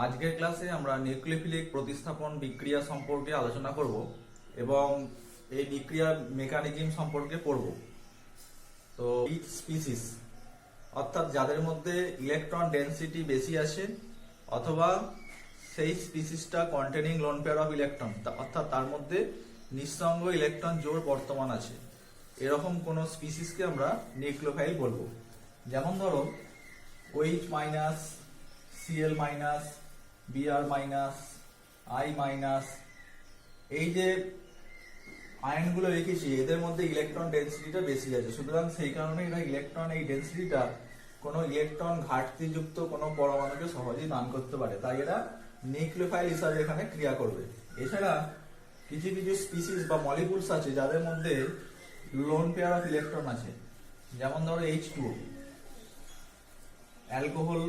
আজকের ক্লাসে আমরা নিউক্লিওফিলিক প্রতিস্থাপন বিক্রিয়া সম্পর্কে আলোচনা করব এবং এই বিক্রিয়ার মেকানিজম সম্পর্কে পড়ব। তো ইচ স্পিসিস অর্থাৎ যাদের মধ্যে ইলেকট্রন ডেনসিটি বেশি আছে অথবা সেই স্পিসিসটা containing lone pair of electron অর্থাৎ তার মধ্যে নিঃসঙ্গ ইলেকট্রন জোড় বর্তমান আছে, এরকম কোন স্পিসিসকে আমরা নিউক্লিওফাইল বলবো। যেমন ধরো OH minus, Cl minus, Br minus, I minus, এই যে আয়নগুলো রেখেছি এদের মধ্যে ইলেকট্রন ডেনসিটিটা বেশি আছে, সুতরাং সেই কারণে এরা ইলেকট্রন এই ডেনসিটিটা কোনো ইলেকট্রন ঘাটতিযুক্ত কোনো পরমাণুকে সহজেই দান করতে পারে, তাই এরা নিউক্লিওফাইল হিসাবে এখানে ক্রিয়া করবে। এছাড়া কিছু কিছু স্পিসিস বা মলিকুলস আছে যাদের মধ্যে লোন পেয়ার অফ ইলেকট্রন আছে, যেমন ধরো H2O, alcohol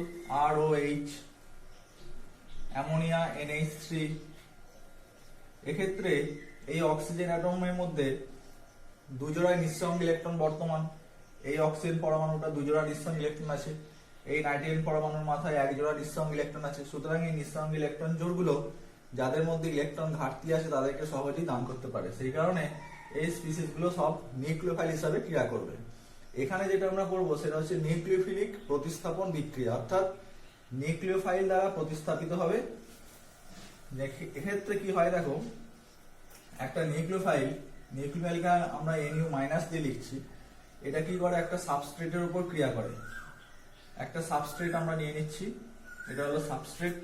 ROH, ammonia NH3। এক্ষেত্রে এই অক্সিজেন অ্যাটমের মধ্যে দুজোড়ায় নিঃসঙ্গ ইলেকট্রন বর্তমান, এই অক্সিজেন পরমাণুটা দুজোড়া নিঃসঙ্গ ইলেকট্রন আছে, এই নাইট্রোজেন পরমাণুর মাথায় এক জোড়া নিঃসঙ্গ ইলেকট্রন আছে, সুতরাং এই নিঃসঙ্গ ইলেকট্রন জোড়গুলো যাদের মধ্যে ইলেকট্রন ঘাটতি আছে তাদেরকে সহজেই দান করতে পারে, সেই কারণে এই স্পিসিস গুলো সব নিউক্লিওফাইল হিসাবে ক্রিয়া করবে। এখানে যেটা আমরা করবো সেটা হচ্ছে নিউক্লিওফিলিক প্রতিস্থাপন বিক্রিয়া, অর্থাৎ নিউক্লিওফাইল দ্বারা প্রতিস্থাপিত হবে। এক্ষেত্রে কি হয় দেখো, একটা নিউক্লিওফাইলকে আমরা NU মাইনাস দিয়ে লিখছি, এটা কি করে একটা সাবস্ট্রেটের উপর ক্রিয়া করে। একটা সাবস্ট্রেট আমরা নিয়ে নিচ্ছি, এটা হলো সাবস্ট্রেট।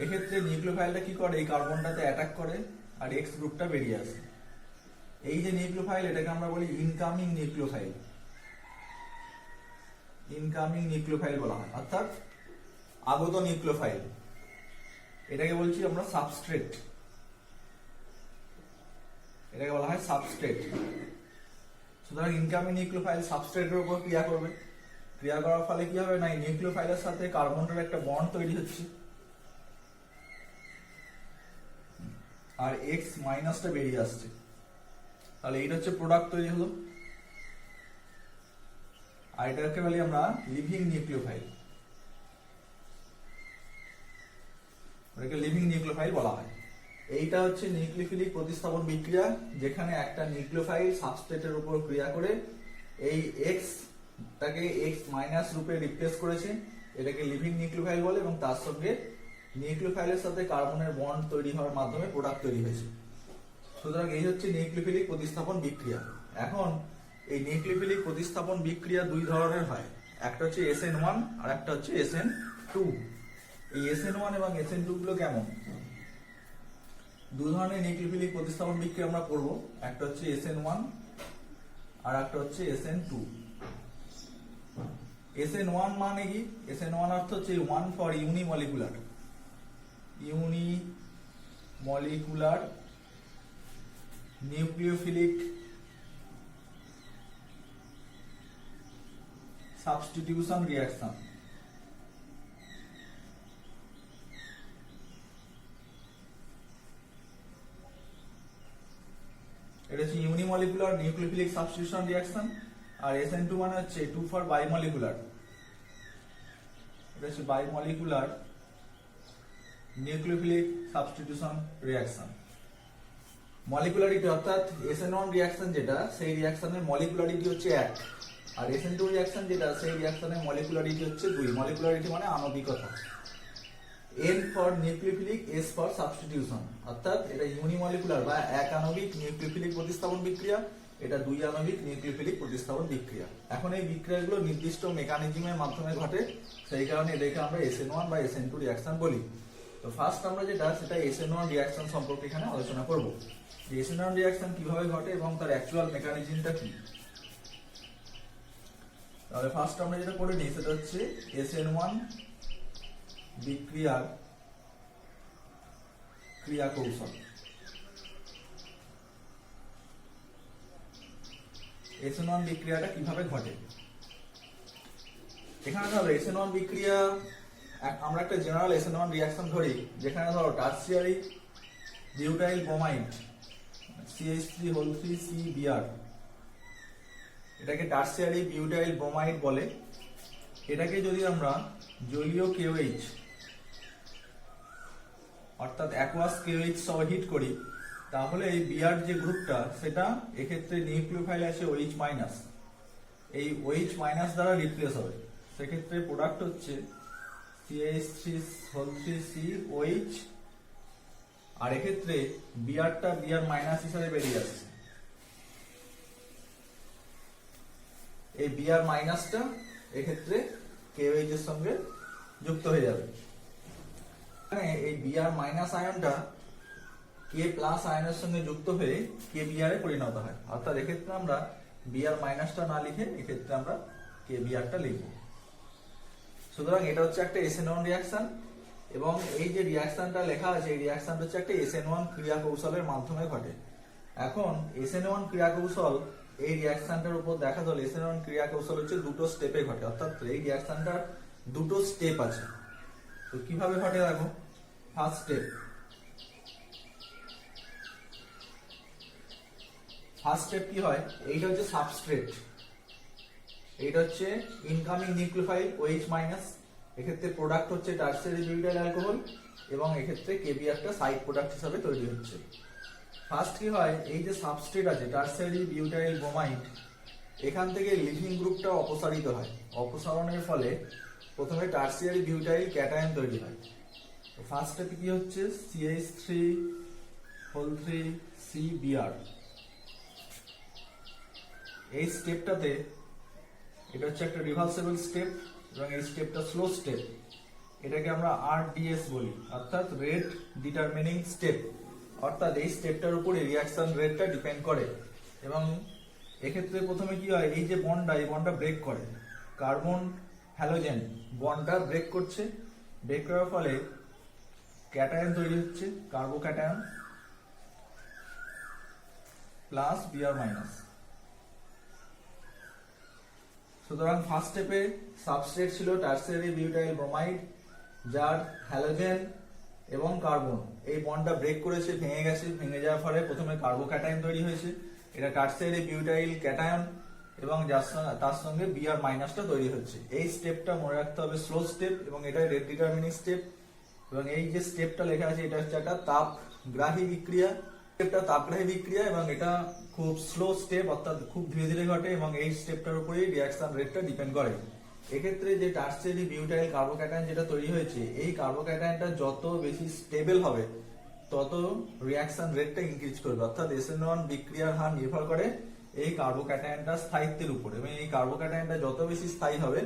এক্ষেত্রে নিউক্লিওফাইলটা কি করে, এই কার্বনটাতে অ্যাটাক করে আর এক্স গ্রুপটা বেরিয়ে আসে। এই যে নিউক্লিওফাইল এটাকে আমরা বলি ইনকামিং নিউক্লিওফাইল, ইনকামিং নিউক্লিওফাইল বলা হয়, অর্থাৎ আগত নিউক্লিওফাইল। এটাকে বলছি আমরা সাবস্ট্রেট, এটাকে বলা হয় সাবস্ট্রেট। সুতরাং ইনকামিং নিউক্লিওফাইল সাবস্ট্রেটের উপর ক্রিয়া করবে, ক্রিয়া করার ফলে কি হবে না, এই নিউক্লিওফাইলের সাথে কার্বনের একটা বন্ড তৈরি হচ্ছে আর এক্স মাইনাসটা বেরিয়ে আসছে, তাহলে এইটা হচ্ছে প্রোডাক্ট তৈরি হলো। আর এটাকে বলি আমরা লিভিং নিউক্লিওফাইল, এটাকে লিভিং নিউক্লিওফাইল বলা হয়। এইটা হচ্ছে নিউক্লিওফিলিক প্রতিস্থাপন বিক্রিয়া, যেখানে একটা নিউক্লিওফাইল সাবস্ট্রেটের উপর ক্রিয়া করে এই এক্স টাকে এক্স মাইনাস রূপে রিপ্লেস করেছে, এটাকে লিভিং নিউক্লিওফাইল বলে, এবং তার সঙ্গে নিউক্লিওফাইলের সাথে কার্বনের বন্ড তৈরি হওয়ার মাধ্যমে প্রোডাক্ট তৈরি হয়েছে। সুতরাং এই হচ্ছে নিউক্লিওফিলিক প্রতিস্থাপন বিক্রিয়া। এখন এই নিউক্লিওফিলিক প্রতিস্থাপন বিক্রিয়া দুই ধরনের হয়, একটা হচ্ছে SN1 আর একটা হচ্ছে SN2। এই SN1 এবং SN2 গুলো কেমন, দু ধরনের নিউক্লিওফিলিক প্রতিস্থাপন বিক্রিয়া আমরা করব, একটা হচ্ছে SN1 আর একটা হচ্ছে SN2। SN1 মানে কি, SN1 অর্থ হচ্ছে 1 ফর ইউনিমলিকুলার, ইউনিমলিকুলার নিউক্লিওফিলিক সাবস্টিটিউশন রিঅ্যাকশন। এটা হচ্ছে ইউনিমলিকুলার নিউক্লিওফিলিক সাবস্টিটিউশন রিঅ্যাকশন। আর SN2 মানে হচ্ছে 2 ফর বাইমলিকুলার, এটা হচ্ছে বাইমলিকুলার নিউক্লিওফিলিক সাবস্টিটিউশন রিঅ্যাকশন। মলিকুলারিটি অর্থাৎ SN1 রিঅ্যাকশন যেটা, সেই রিঅ্যাকশনের মলিকুলারিটি হচ্ছে 1, আর SN2 রিঅ্যাকশন যেটা, সেই রিঅ্যাকশনের মলিকুলারিটি হচ্ছে 2। মলিকুলারিটি মানে আণবিকতা। N for nucleophilic, S for substitution, অর্থাৎ এটা ইউনিমলিকুলার বা এক আণবিক নিউক্লিওফিলিক প্রতিস্থাপন বিক্রিয়া, এটা দুই আণবিক নিউক্লিওফিলিক প্রতিস্থাপন বিক্রিয়া। এখন এই বিক্রিয়াগুলো নির্দিষ্ট মেকানিজমের মাধ্যমে ঘটে, সেই কারণে এটাকে আমরা SN1 বা SN2 রিঅ্যাকশন বলি। তো ফার্স্ট আমরা যেটা সেটা SN1 রিঅ্যাকশন সম্পর্কে এখানে আলোচনা করব, যে SN1 রিঅ্যাকশন কিভাবে ঘটে এবং তার অ্যাকচুয়াল মেকানিজমটা কি। তাহলে ফার্স্ট আমরা যেটা করে নিই সেটা হচ্ছে SN1 বিক্রিয়ার ক্রিয়া কৌশল। SN1 বিক্রিয়াটা কিভাবে ঘটে, এখানে ধরো SN1 বিক্রিয়া আমরা একটা জেনারেল SN1 রিঅ্যাকশন ধরি, যেখানে ধরো টারসিয়ারি বিউটাইল ব্রোমাইড CH3CBr, এটাকে টারসিয়ারি বিউটাইল ব্রোমাইড বলে। এটাকে যদি আমরা জলীয় KOH অর্থাৎ অ্যাকোয়াস কেওএইচ সহ হিট করি, তাহলে এই বিআর যে গ্রুপটা সেটা এক্ষেত্রে নিউক্লিওফাইল আছে OH মাইনাস, এই OH মাইনাস দ্বারা রিপ্লেস হবে। সেক্ষেত্রে প্রোডাক্ট হচ্ছে CH3COH, আর এক্ষেত্রে বিআরটা বিআর মাইনাস হিসাবে বেরিয়ে আসছে। এই বিআর মাইনাসটা এক্ষেত্রে কেওএইচ এর সঙ্গে যুক্ত হয়ে যাবে। এই বিআর মাইনাস আয়নটা কে প্লাস আয়নের সঙ্গে যুক্ত হয়ে কে বিআর এ পরিণত হয়। অর্থাৎ এক্ষেত্রে আমরা বিআর মাইনাসটা না লিখে এক্ষেত্রে আমরা কে বিআরটা লিখব। সুতরাং এটা হচ্ছে একটা SN1 রিঅ্যাকশন, এবং এই যে রিঅ্যাকশনটা লেখা আছে এই রিঅ্যাকশনটা হচ্ছে একটা SN1 ক্রিয়া কৌশলের মাধ্যমে ঘটে। এখন SN1 ক্রিয়া কৌশল এই রিঅ্যাকশনটার উপর দেখা গেল SN1 ক্রিয়া কৌশল হচ্ছে দুটো স্টেপে ঘটে, অর্থাৎ এই রিঅ্যাকশনটার দুটো স্টেপ আছে। তো কিভাবে ঘটে দেখো। ফার্স্ট স্টেপ কি হয়, এইটা হচ্ছে সাবস্ট্রেট, এইটা হচ্ছে ইনকামিং নিউক্লিওফাইল OH মাইনাস, এক্ষেত্রে প্রোডাক্ট হচ্ছে টারসিয়ারি বিউটাইল অ্যালকোহল, এবং এক্ষেত্রে কেবিআরটা সাইড প্রোডাক্ট হিসাবে তৈরি হচ্ছে। ফার্স্ট কি হয়, এই যে সাবস্ট্রেট আছে টারসিয়ারি বিউটাইল ব্রোমাইড, এখান থেকে লিভিং গ্রুপটা অপসারিত হয়। অপসারণের ফলে প্রথমে টারসিয়ারি বিউটাইল ক্যাটায়ন তৈরি হয়। ফার্স্ট স্টেপে কি হচ্ছে, CH3CBr। এই স্টেপটাতে এটা হচ্ছে একটা রিভার্সিবল স্টেপ, এবং এই স্টেপটা স্লো স্টেপ, এটাকে আমরা RDS বলি, অর্থাৎ রেট ডিটারমিনিং স্টেপ। অর্থাৎ এই স্টেপটার উপরে রিঅ্যাকশন রেটটা ডিপেন্ড করে। এবং এক্ষেত্রে প্রথমে কি হয়, এই যে বন্ডটা, এই বন্ডটা ব্রেক করে, কার্বন হ্যালোজেন বন্ডটা ব্রেক করছে, ব্রেক করার ফলে ক্যাটায়ন তৈরি হচ্ছে, কার্বোক্যাটায়ন প্লাস বিআর মাইনাস। সুতরাং ফার্স্ট স্টেপে সাবস্ট্রেট ছিল টারসিয়ারি বিউটাইল ব্রোমাইড, যার হ্যালোজেন এবং কার্বন এই বন্ডটা ব্রেক করেছে, ভেঙে গেছে, ভেঙে যাওয়ার ফলে প্রথমে কার্বোক্যাটায়ন তৈরি হয়েছে, এটা টারসিয়ারি বিউটাইল ক্যাটায়ন, এবং তার সঙ্গে বিআর মাইনাসটা তৈরি হচ্ছে। এই স্টেপটা মনে রাখতে হবে স্লো স্টেপ, এবং এটা রেট ডিটারমিনিং স্টেপ। এবং এই যে স্টেপটা লেখা আছে এটা হচ্ছে একটা তাপগ্রাহী বিক্রিয়া, স্টেপটা তাপগ্রাহী বিক্রিয়া, এবং এটা খুব স্লো স্টেপ, অর্থাৎ খুব ধীরে ধীরে ঘটে, এবং এই স্টেপটার উপরেই রিঅ্যাকশন রেটটা ডিপেন্ড করে। এক্ষেত্রে যে টারসিয়ারি বিউটাইল কার্বোক্যাটায়ন যেটা তৈরি হয়েছে, এই কার্বোক্যাটায়নটা যত বেশি স্টেবল হবে তত রিঅ্যাকশন রেটটা ইনক্রিজ করবে। অর্থাৎ SN1 বিক্রিয়ার হার নির্ভর করে এই কার্বোক্যাটায়নটার স্থায়িত্বের উপর, এবং এই কার্বোক্যাটায়নটা যত বেশি স্থায়ী হবে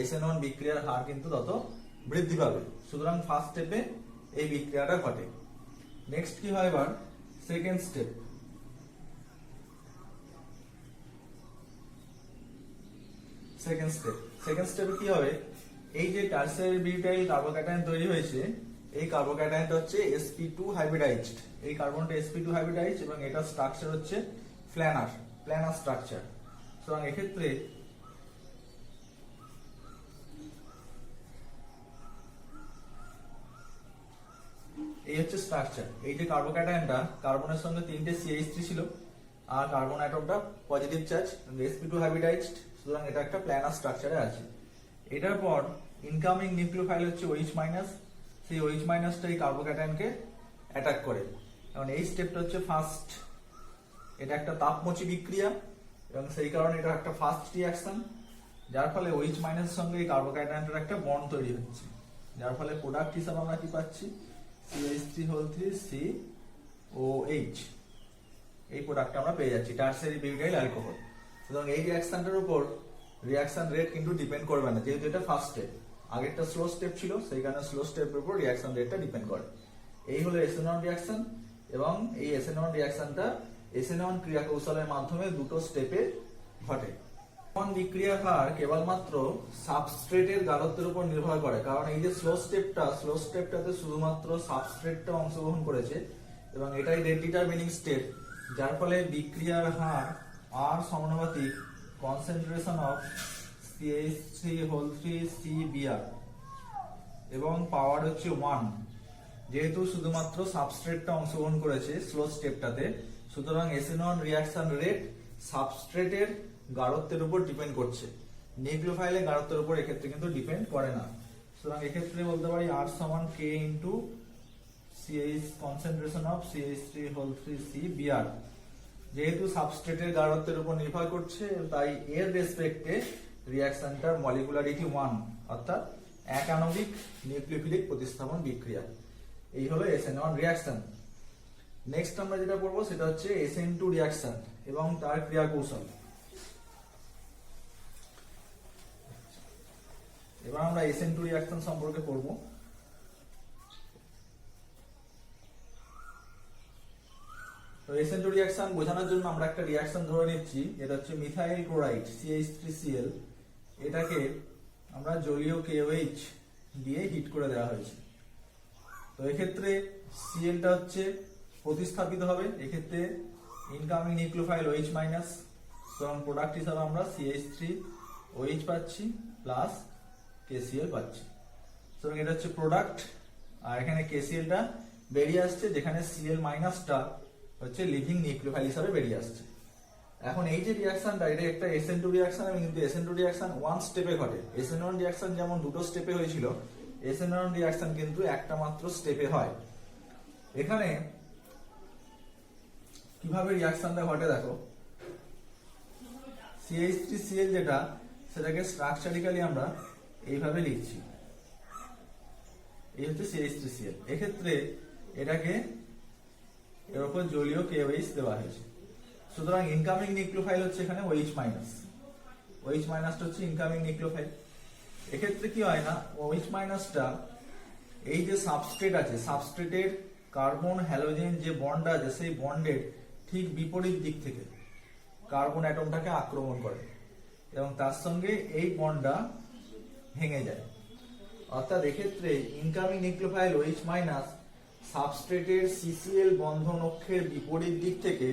SN1 বিক্রিয়ার হার কিন্তু তত বৃদ্ধি পাবে। সুতরাং ফার্স্ট স্টেপে এই বিক্রিয়াটা ঘটে। নেক্সট কি হয়, এবার সেকেন্ড স্টেপ। সেকেন্ড স্টেপে কি হবে, এই যে টারসিয়ারি বিউটাইল কার্বোক্যাটায়ন তৈরি হয়েছে, এই কার্বোক্যাটায়নটা হচ্ছে sp2 হাইব্রিডাইজড, এই কার্বনটা sp2 হাইব্রিডাইজড, এবং এটা স্ট্রাকচার হচ্ছে প্ল্যানার স্ট্রাকচার। সুতরাং এক্ষেত্রে এই হচ্ছে স্ট্রাকচার। এই যে কার্বোক্যাটায়নটা, কার্বনের সঙ্গে 3টে CH3 ছিল, আর কার্বন অ্যাটমটা পজিটিভ চার্জ, sp2 হাইব্রিডাইজড, সুতরাং এটা একটা প্ল্যানার স্ট্রাকচারে আছে। এটার পর ইনকামিং নিউক্লিওফাইল হচ্ছে OH মাইনাস, সেই OH মাইনাসটা এই কার্বোক্যাটায়নকে অ্যাটাক করে। এবং এই স্টেপটা হচ্ছে ফার্স্ট, এটা একটা তাপমোচী বিক্রিয়া, এবং সেই কারণে এটা একটা ফার্স্ট রিঅ্যাকশন, যার ফলে OH মাইনাসের সঙ্গে এই কার্বোক্যাটায়নটার একটা বন্ড তৈরি হচ্ছে, যার ফলে প্রোডাক্ট হিসাবে আমরা কি পাচ্ছি, CH3COH। এই প্রোডাক্ট আমরা পেয়ে যাচ্ছি, টারসিয়ারি বিউটাইল অ্যালকোহল। সুতরাং এই রিঅ্যাকশনটার উপর রিঅ্যাকশন রেট কিন্তু ডিপেন্ড করবে না, যেহেতু এটা ফার্স্ট স্টেপ, আগেরটা স্লো স্টেপ ছিল, সেই কারণে স্লো স্টেপের উপর রিঅ্যাকশন রেটটা ডিপেন্ড করে। এই হলো SN1 রিঅ্যাকশন, এবং এই SN1 রিঅ্যাকশনটা SN1 ক্রিয়া কৌশলের মাধ্যমে দুটো স্টেপে ঘটে। বিক্রিয়ার হার কেবলমাত্র সাবস্ট্রেটের গাঢ়ত্বের উপর নির্ভর করে, কারণ এই যে স্লো স্টেপটাতে শুধুমাত্র সাবস্ট্রেটটা অংশগ্রহণ করেছে, এবং এটাই রেট ডিটারমিনিং স্টেপ, যার ফলে বিক্রিয়ার হার R সমানুপাতিক কনসেন্ট্রেশন অফ CH3CBr, এবং পাওয়ার হচ্ছে 1। যেহেতু শুধুমাত্র সাবস্ট্রেটটা অংশগ্রহণ করেছে স্লো স্টেপটাতে, সুতরাং SN1 রিঅ্যাকশন রেট সাবস্ট্রেটের গাঢ়ত্বের উপর ডিপেন্ড করছে, নিউক্লিওফাইলের গাঢ়ত্বের উপর এক্ষেত্রে কিন্তু ডিপেন্ড করে না। সুতরাং এক্ষেত্রে বলতে পারি R সমান K into C CH concentration of CH3CBr যেহেতু সাবস্ট্রেটের গাঢ়ত্বের উপর নির্ভর করছে তাই এর রেসপেক্টে রিঅ্যাকশনটার মলিকুলারিটি 1 অর্থাৎ এক আণবিক নিউক্লিওফিলিক প্রতিস্থাপন বিক্রিয়া। এই হলো SN1 রিঅ্যাকশন। নেক্সট আমরা যেটা পড়বো সেটা হচ্ছে SN2 রিঅ্যাকশন এবং তার ক্রিয়া কৌশল। এবার আমরা SN2 রিঅ্যাকশন সম্পর্কে পড়বো। তো SN2 রিঅ্যাকশন বোঝানোর জন্য আমরা একটা রিঅ্যাকশন ধরে নিচ্ছি, এটা হচ্ছে মিথাইল ক্লোরাইড CH3Cl, এটাকে আমরা জলীয় KOH দিয়ে হিট করে দেওয়া হয়েছে। তো এক্ষেত্রে Cl-টা হচ্ছে প্রতিস্থাপিত হবে, এক্ষেত্রে ইনকামিং নিউক্লিওফাইল OH মাইনাস, এবং প্রোডাক্ট হিসাবে আমরা CH3OH পাচ্ছি প্লাস KCl পাচ্ছি। সুতরাং এটা হচ্ছে প্রোডাক্ট, আর এখানে KCl-টা বেরিয়ে আসছে, যেখানে Cl মাইনাসটা হচ্ছে লিভিং নিউক্লিওফাইল হিসাবে বেরিয়ে আসছে। এখন এই যে রিঅ্যাকশনটা, এটা একটা SN2 রিঅ্যাকশন, এবং কিন্তু SN2 রিঅ্যাকশন ওয়ান স্টেপে ঘটে। SN1 রিঅ্যাকশন যেমন দুটো স্টেপে হয়েছিল, SN1 রিঅ্যাকশন কিন্তু একটা মাত্র স্টেপে হয়। এখানে কিভাবে রিঅ্যাকশনটা ঘটে দেখো, CH3Cl যেটা, সেটাকে স্ট্রাকচারিক্যালি আমরা এইভাবে লিখছি, এই হচ্ছে CH3Cl। এক্ষেত্রে এটাকে এর উপর জলীয় KOH দেওয়া হয়েছে। সুতরাং ইনকামিং নিউক্লিওফাইল হচ্ছে এখানে OH মাইনাস, OH মাইনাসটা হচ্ছে ইনকামিং নিউক্লিওফাইল। এক্ষেত্রে কি হয় না, OH মাইনাসটা এই যে সাবস্ট্রেট আছে, সাবস্ট্রেটের কার্বন হ্যালোজেন যে বন্ড আছে, সেই বন্ডের ঠিক বিপরীত দিক থেকে কার্বন অ্যাটমটাকে আক্রমণ করে এবং তার সঙ্গে এই বন্ডটা ভেঙে যায়। অর্থাৎ এক্ষেত্রে ইনকামিং নিউক্লিওফাইল OH মাইনাস সাবস্ট্রেটের CCl বন্ধন অক্ষের বিপরীত দিক থেকে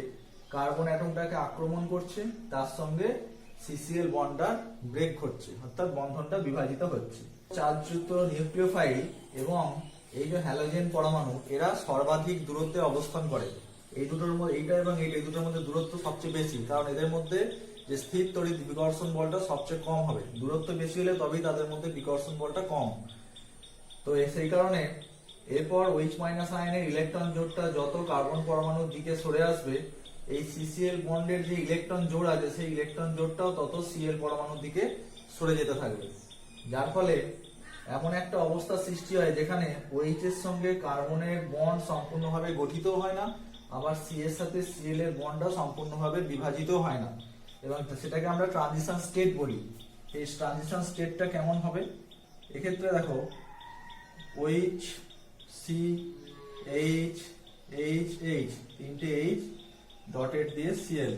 কার্বন অ্যাটমটাকে আক্রমণ করছে, তার সঙ্গে CCl বন্ডটা ব্রেক ঘটছে, অর্থাৎ বন্ধনটা বিভাজিত হচ্ছে। চার্জযুক্ত নিউক্লিওফাইল এবং এই যে হ্যালোজেন পরমাণু, এরা সর্বাধিক দূরত্বে অবস্থান করে। এই দুটোর মধ্যে, এইটা এবং এই দুটোর মধ্যে দূরত্ব সবচেয়ে বেশি, কারণ এদের মধ্যে যে স্থির তড়িৎ বিকর্ষণ বলটা সবচেয়ে কম হবে। দূরত্ব বেশি হলে তবেই তাদের মধ্যে বিকর্ষণ বলটা কম। তো সেই কারণে এরপর OH মাইনাস আয়নের ইলেকট্রন জোড়টা যত কার্বন পরমাণুর দিকে সরে আসবে, এই CCl বন্ডের যে ইলেকট্রন জোড় আছে, সেই ইলেকট্রন জোড়টাও তত Cl পরমাণুর দিকে সরে যেতে থাকবে। যার ফলে এমন একটা অবস্থা সৃষ্টি হয় যেখানে OH এর সঙ্গে কার্বনের বন্ড সম্পূর্ণভাবে গঠিত হয় না, আবার C এর সাথে Cl এর বন্ডটা সম্পূর্ণভাবে বিভাজিত হয় না, এবং সেটাকে আমরা ট্রানজিশন স্টেট বলি। এই ট্রানজিশন স্টেটটা কেমন হবে, এক্ষেত্রে দেখো OH CH H তিনটে H ডটেড দিয়ে Cl।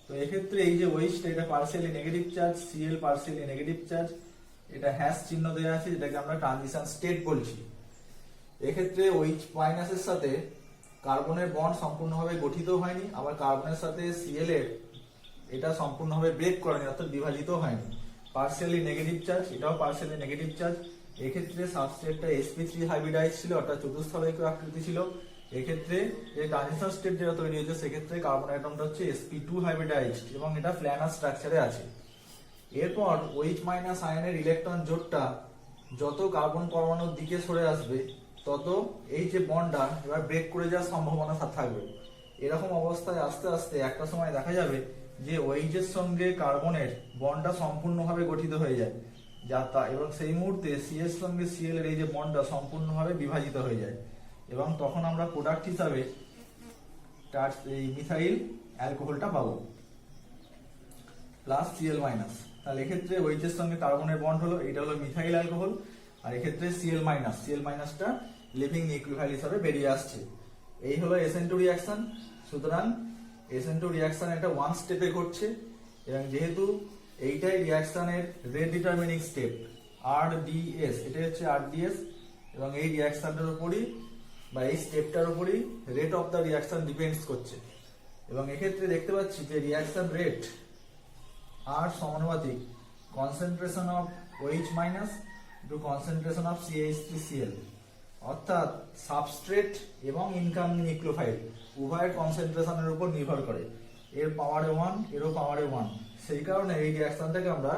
তো এক্ষেত্রে এই যে OH-টা, এটা partially negative charge, Cl partially negative charge, এটা হ্যাশ চিহ্ন দেওয়া আছে, যেটাকে আমরা ট্রানজিশন স্টেট বলছি। এক্ষেত্রে OH মাইনাসের সাথে কার্বনের বন্ড সম্পূর্ণভাবে গঠিত হয়নি, আবার কার্বনের সাথে Cl এর এটা সম্পূর্ণভাবে ব্রেক করেনি, অর্থাৎ বিভাজিত হয়নি। পার্সিয়ালি নেগেটিভ চার্জ, এটাও পার্সিয়ালি নেগেটিভ চার্জ। এক্ষেত্রে সাবস্ট্রেটটা sp3 হাইব্রিডাইজ ছিল, অর্থাৎ চতুস্থলৈক আকৃতি ছিল। এক্ষেত্রে যে ট্রানজিশন স্টেট যেটা তৈরি হয়েছে, সেক্ষেত্রে কার্বন অ্যাটমটা হচ্ছে sp2 হাইব্রিডাইজড এবং এটা প্ল্যানার স্ট্রাকচারে আছে। এরপর OH মাইনাস আয়নের ইলেকট্রন জোড়টা যত কার্বন পরমাণুর দিকে সরে আসবে, তত এই যে বন্ডটা এবার ব্রেক করে যাওয়ার সম্ভাবনা থাকবে। এরকম অবস্থায় আস্তে আস্তে একটা সময় দেখা যাবে যে OH এর সঙ্গে কার্বনের বন্ডটা সম্পূর্ণভাবে গঠিত হয়ে যায়, এবং সেই মুহূর্তে C এর সঙ্গে Cl এর এই যে বন্ডটা সম্পূর্ণভাবে বিভাজিত হয়ে যায়, এবং তখন আমরা প্রোডাক্ট হিসাবে এই মিথাইল অ্যালকোহলটা পাবো প্লাস Cl মাইনাস। তাহলে এক্ষেত্রে OH এর সঙ্গে কার্বনের বন্ড হলো, এটা হলো মিথাইল অ্যালকোহল, আর এক্ষেত্রে Cl মাইনাসটা লিভিং নিউক্লিওফাইল হিসাবে বেরিয়ে আসছে। এই হলো SN2 রিঅ্যাকশন। সুতরাং SN2 রিঅ্যাকশন একটা ওয়ান স্টেপে ঘটছে, এবং যেহেতু এইটাই রিঅ্যাকশনের রেট ডিটারমিনিং স্টেপ RDS, এটা হচ্ছে RDS, এবং এই রিঅ্যাকশনটার উপরই বা এই স্টেপটার উপরই rate of the reaction depends করছে। এবং এক্ষেত্রে দেখতে পাচ্ছি যে রিঅ্যাকশন রেট আর সমানুপাতিক concentration of OH minus two concentration of CH3Cl, অর্থাৎ সাবস্ট্রেট এবং ইনকামিং নিউক্লিওফাইল উভয়ের কনসেন্ট্রেশনের উপর নির্ভর করে। এর পাওয়ারে 1, এরও পাওয়ারে 1। সেই কারণে এই রিঅ্যাকশনটাকে আমরা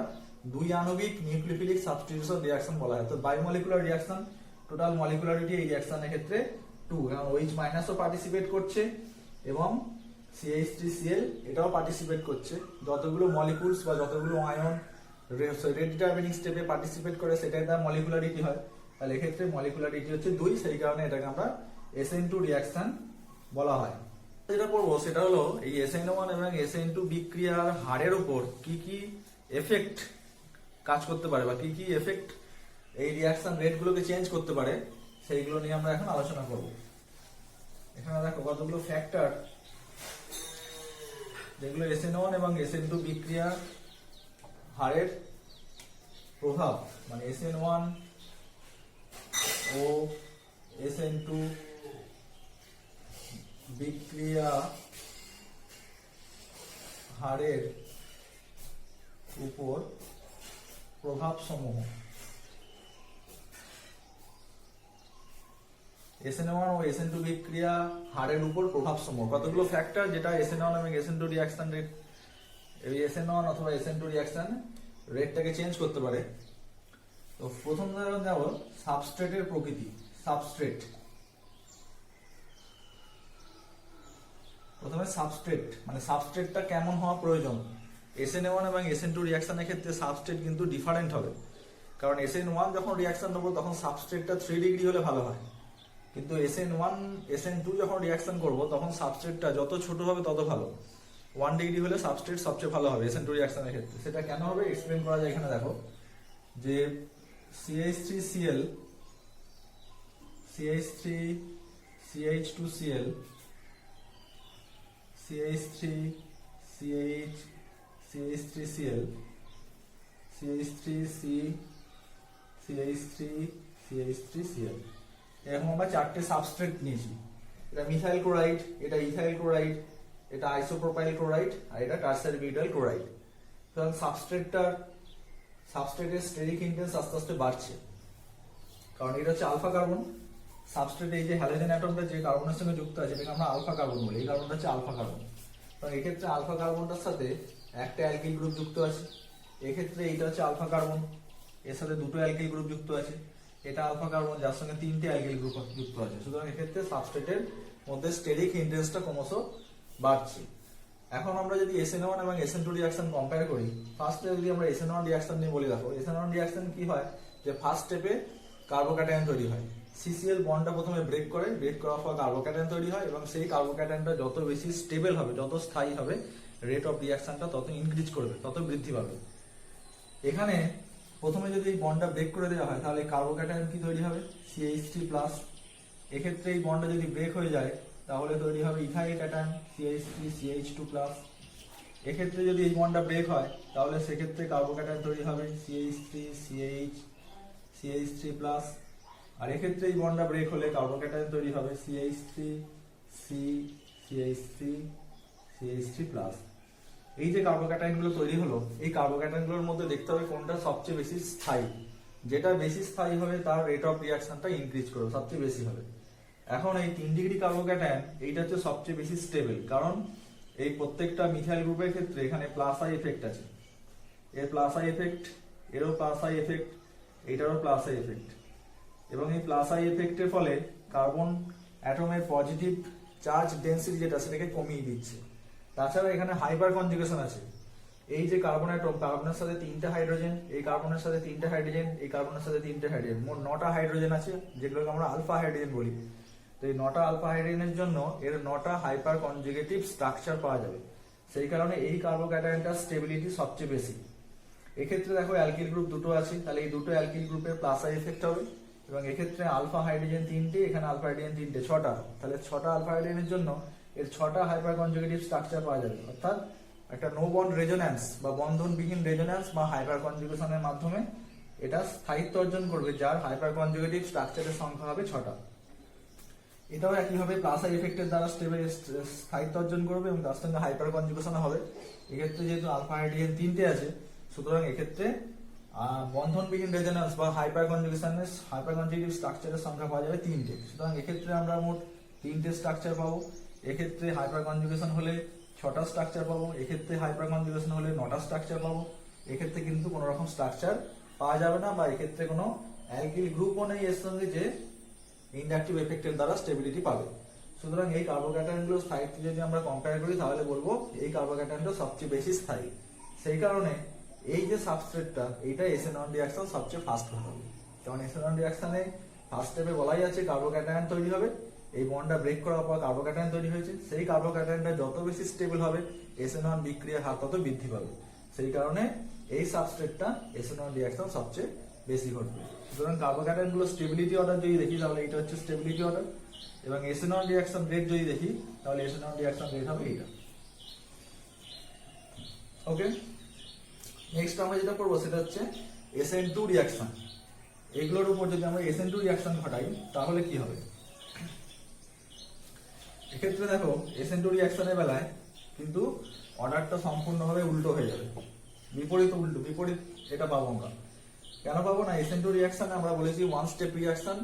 দুই আণবিক নিউক্লিওফিলিক সাবস্টিটিউশন রিঅ্যাকশন বলা হয়। তো বায়োমলিকুলার রিঅ্যাকশন, টোটাল মলিকুলারিটি এই রিঅ্যাকশনের ক্ষেত্রে টু, কারণ OH মাইনাসও পার্টিসিপেট করছে এবং CH3Cl এটাও পার্টিসিপেট করছে। যতগুলো মলিকুলস বা যতগুলো আয়ন রেট ডিটারমিনিং স্টেপে পার্টিসিপেট করে সেটাই তার মলিকুলারিটি হয়। তাহলে এক্ষেত্রে মলিকুলারিটি হচ্ছে 2, সেই কারণে এটাকে আমরা SN2 রিঅ্যাকশন বলা হয়। যেটা পড়বো সেটা হলো এই SN1 এবং SN2 বিক্রিয়ার হারের উপর কি কি এফেক্ট কাজ করতে পারে বা কি কি এফেক্ট এই রিঅ্যাকশন রেটগুলোকে চেঞ্জ করতে পারে, সেইগুলো নিয়ে আমরা এখন আলোচনা করব। এখানে দেখো কতগুলো ফ্যাক্টর যেগুলো SN1 এবং SN2 বিক্রিয়ার হারের প্রভাব, মানে SN1 ও SN2 বিক্রিয়া হারের উপর প্রভাব সমূহ। SN1 ও SN2 বিক্রিয়া হারের উপর প্রভাব সমূহ, কতগুলো ফ্যাক্টর যেটা SN1 এবং SN2 রিঅ্যাকশন রেট, এই SN1 অথবা SN2 রিঅ্যাকশন রেটটাকে চেঞ্জ করতে পারে। তো প্রথম উদাহরণ দেব সাবস্ট্রেটের প্রকৃতি। সাবস্ট্রেট, প্রথমে সাবস্ট্রেট মানে সাবস্ট্রেটটা কেমন হওয়া প্রয়োজন। SN1 এবং SN2 রিঅ্যাকশনের ক্ষেত্রে সাবস্ট্রেট কিন্তু ডিফারেন্ট হবে, কারণ SN1 যখন রিঅ্যাকশন নেবো তখন সাবস্ট্রেটটা 3 ডিগ্রি হলে ভালো হয়, কিন্তু SN1 SN2 যখন রিঅ্যাকশন করব তখন সাবস্ট্রেটটা যত ছোট হবে তত ভালো। 1 ডিগ্রি হলে সাবস্ট্রেট সবচেয়ে ভালো হবে SN2 রিঅ্যাকশনের ক্ষেত্রে। সেটা কেন হবে এক্সপ্লেন করা যায়। এখানে দেখো যে CH3Cl CH2Cl CH3CH CH3Cl CH3CH3CH3Cl এরকম আমরা 4টে সাবস্ট্রেট নিয়েছি। এটা মিথাইল ক্লোরাইড, এটা ইথাইল ক্লোরাইড, এটা আইসোপ্রোপাইল ক্লোরাইড আর এটা টারশারি বিউটাইল ক্লোরাইড। সুতরাং সাবস্ট্রেটের স্টেরিক ইন্টেন্স আস্তে আস্তে বাড়ছে, কারণ এটা হচ্ছে আলফা কার্বন। সাবস্ট্রেটে এই যে হ্যালোজেন অ্যাটমটা যে কার্বনের সঙ্গে যুক্ত আছে এটাকে আমরা আলফা কার্বন বলি। এই কার্বনটা হচ্ছে আলফা কার্বন। তো এক্ষেত্রে আলফা কার্বনটার সাথে একটা অ্যালকিল গ্রুপ যুক্ত আছে। এক্ষেত্রে এইটা হচ্ছে আলফা কার্বন, এর সাথে দুটো অ্যালকিল গ্রুপ যুক্ত আছে। এটা আলফা কার্বন যার সঙ্গে 3টে অ্যালকিল গ্রুপ যুক্ত আছে। সুতরাং এক্ষেত্রে সাবস্ট্রেটের মধ্যে স্টেরিক ইন্টেন্সটা ক্রমশ বাড়ছে। এখন আমরা যদি SN1 এবং SN2 রিঅ্যাকশন কম্পেয়ার করি, ফার্স্টে যদি আমরা SN1 রিঅ্যাকশন নিয়ে বলি, দেখো SN1 রিঅ্যাকশন কি হয় যে ফার্স্ট স্টেপে কার্বোক্যাটায়ন তৈরি হয়। CCl বন্ডটা প্রথমে ব্রেক করে, ব্রেক করার পর কার্বোক্যাটায়ন তৈরি হয় এবং সেই কার্বোক্যাটায়নটা যত বেশি স্টেবল হবে, যত স্থায়ী হবে, রেট অফ রিঅ্যাকশনটা তত ইনক্রিজ করবে, তত বৃদ্ধি পাবে। এখানে প্রথমে যদি এই বন্ডটা ব্রেক করে দেওয়া হয় তাহলে কার্বোক্যাটায়ন কি তৈরি হবে CH3+। এক্ষেত্রে এই বন্ডটা যদি ব্রেক হয়ে যায় তাহলে তৈরি হবে ইথাইল ক্যাটায়ন CH3CH2+। এক্ষেত্রে যদি এই বন্ডটা ব্রেক হয় তাহলে সেক্ষেত্রে কার্বোক্যাটায়ন তৈরি হবে CH3CH3+। আর এক্ষেত্রে এই বন্ডটা ব্রেক হলে কার্বোক্যাটায়ন তৈরি হবে CH3CH3+। এই যে কার্বোক্যাটায়নগুলো তৈরি হলো, এই কার্বোক্যাটায়নগুলোর মধ্যে দেখতে হবে কোনটা সবচেয়ে বেশি স্থায়ী। যেটা বেশি স্থায়ী হবে তার রেট অফ রিঅ্যাকশনটা ইনক্রিজ করবে, সবচেয়ে বেশি হবে। এখন এই 3 ডিগ্রি কার্বোক্যাটায়ন এইটা হচ্ছে সবচেয়ে বেশি স্টেবল, কারণ এই প্রত্যেকটা মিথাইল গ্রুপের ক্ষেত্রে এখানে প্লাস আই এফেক্ট আছে। এর প্লাস আই এফেক্ট, এরও প্লাস আই এফেক্ট, এইটারও প্লাস আই এফেক্ট, এবং এই প্লাস আই এফেক্টের ফলে কার্বন অ্যাটমের পজিটিভ চার্জ ডেন্সিটি যেটা সেটাকে কমিয়ে দিচ্ছে। তাছাড়া এখানে হাইপার কনজুগেশন আছে। এই যে কার্বন অ্যাটম, কার্বনের সাথে 3টে হাইড্রোজেন, এই কার্বনের সাথে 3টে হাইড্রোজেন, এই কার্বনের সাথে 3টে হাইড্রোজেন, মোট 9টা হাইড্রোজেন আছে, যেগুলোকে আমরা আলফা হাইড্রোজেন বলি। তো এই 9টা আলফা হাইড্রোজেনের জন্য এর 9টা হাইপার কনজুগেটিভ স্ট্রাকচার পাওয়া যাবে। সেই কারণে এই কার্বোক্যাটায়নটার স্টেবিলিটি সবচেয়ে বেশি। এক্ষেত্রে দেখো অ্যালকিল গ্রুপ দুটো আছে, তাহলে এই দুটো অ্যালকিল গ্রুপের প্লাস আই এফেক্ট হবে। এবং এক্ষেত্রে আলফা হাইড্রোজেন 3টে, এখানে আলফা হাইড্রোজেন 3টে, 6টা। তাহলে 6টা আলফা হাইড্রোজেনের জন্য এর 6টা হাইপার কনজুগেটিভ স্ট্রাকচার পাওয়া যাবে। অর্থাৎ একটা নো বন্ড রেজোন্যান্স বা বন্ধনবিহীন রেজোন্যান্স বা হাইপার কনজুগেশনের মাধ্যমে এটা স্থায়িত্ব অর্জন করবে, যার হাইপার কনজুগেটিভ স্ট্রাকচারের সংখ্যা হবে 6টা। এটাও একইভাবে প্লাস আই এফেক্টের দ্বারা স্থায়িত্ব অর্জন করবে এবং তার সঙ্গে হাইপার কনজুগেশন হবে। এক্ষেত্রে যেহেতু আলফা হাইড্রোজেন 3টে আছে, সুতরাং এক্ষেত্রে বন্ধনবিহীন রেজোন্যান্স বা হাইপার কনজুগেটিভ স্ট্রাকচারের সংখ্যা পাওয়া যাবে 3টে। সুতরাং এক্ষেত্রে আমরা মোট 3টে স্ট্রাকচার পাবো। এক্ষেত্রে হাইপার কনজুগেশন হলে 6টা স্ট্রাকচার পাবো, এক্ষেত্রে হাইপার কনজুগেশন হলে 9টা স্ট্রাকচার পাবো। এক্ষেত্রে কিন্তু কোনো রকম স্ট্রাকচার পাওয়া যাবে না, বা এক্ষেত্রে কোনো অ্যালকিল গ্রুপও নেই এর সঙ্গে যে ইন্ডাকটিভ এফেক্টের দ্বারা স্টেবিলিটি পাবে। সুতরাং এই কার্বোক্যাটায়নগুলো স্থায়িত্ব যদি আমরা কম্পেয়ার করি তাহলে বলবো এই কার্বোক্যাটায়নটা সবচেয়ে বেশি স্থায়ী। সেই কারণে এই যে সাবস্ট্রেটটা এইটা SN1 রিঅ্যাকশন সবচেয়ে ফাস্ট ঘটাবে। কারণ SN1 রিঅ্যাকশনে ফার্স্ট স্টেপে বলাই আছে কার্বোক্যাটায়ন তৈরি হবে, এই বন্ডটা ব্রেক করার পর কার্বোক্যাটায়ন তৈরি হয়েছে, সেই কার্বোক্যাটায়নটা যত বেশি স্টেবল হবে SN1 বিক্রিয়ার হার তত বৃদ্ধি পাবে। সেই কারণে এই সাবস্ট্রেটটা SN1 রিঅ্যাকশন সবচেয়ে বেশি ঘটবে। সুতরাং কার্বোক্যাটায়ন গুলো স্টেবিলিটি অর্ডার যদি দেখি তাহলে এটা হচ্ছে স্টেবিলিটি অর্ডার, এবং SN1 রিঅ্যাকশন রেট যদি দেখি তাহলে SN1 রিঅ্যাকশন রেট হবে এটা। ওকে, নেক্সট আমরা যেটা করবো সেটা হচ্ছে SN2 রিঅ্যাকশন। এগুলোর উপর যদি আমরা SN2 রিঅ্যাকশন ঘটাই তাহলে কি হবে? এক্ষেত্রে দেখো SN2 রিঅ্যাকশনের বেলায় কিন্তু অর্ডারটা সম্পূর্ণভাবে উল্টো হয়ে যাবে, বিপরীত এটা পাবো আমরা। কেন পাবো না? SN2 রিঅ্যাকশনে আমরা বলেছি ওয়ান স্টেপ রিঅ্যাকশন,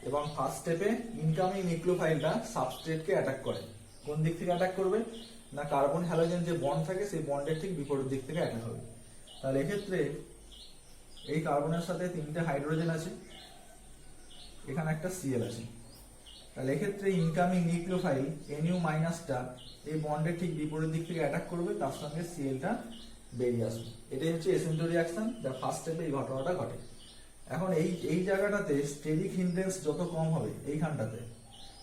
এবং ফার্স্ট স্টেপে ইনকামিং নিউক্লিওফাইলটা সাবস্ট্রেটকে অ্যাটাক করে। কোন দিক থেকে অ্যাটাক করবে না, কার্বন হ্যালোজেন যে বন্ড থাকে সেই বন্ডের ঠিক বিপরীত দিক থেকে অ্যাটাক হবে। তাহলে এক্ষেত্রে এই কার্বনের সাথে 3টে হাইড্রোজেন আছে, এখানে একটা Cl আছে। তাহলে এক্ষেত্রে ইনকামিং নিউক্লিওফাইল NU- টা এই বন্ডের ঠিক বিপরীত দিক থেকে অ্যাটাক করবে, তার সঙ্গে Clটা বেরিয়ে আসবে। এটাই হচ্ছে SN2 রিঅ্যাকশন, যা ফার্স্ট স্টেপে এই ঘটনাটা ঘটে। এখন এই জায়গাটাতে স্টেরিক হিন্ড্রেন্স যত কম হবে এইখানটাতে,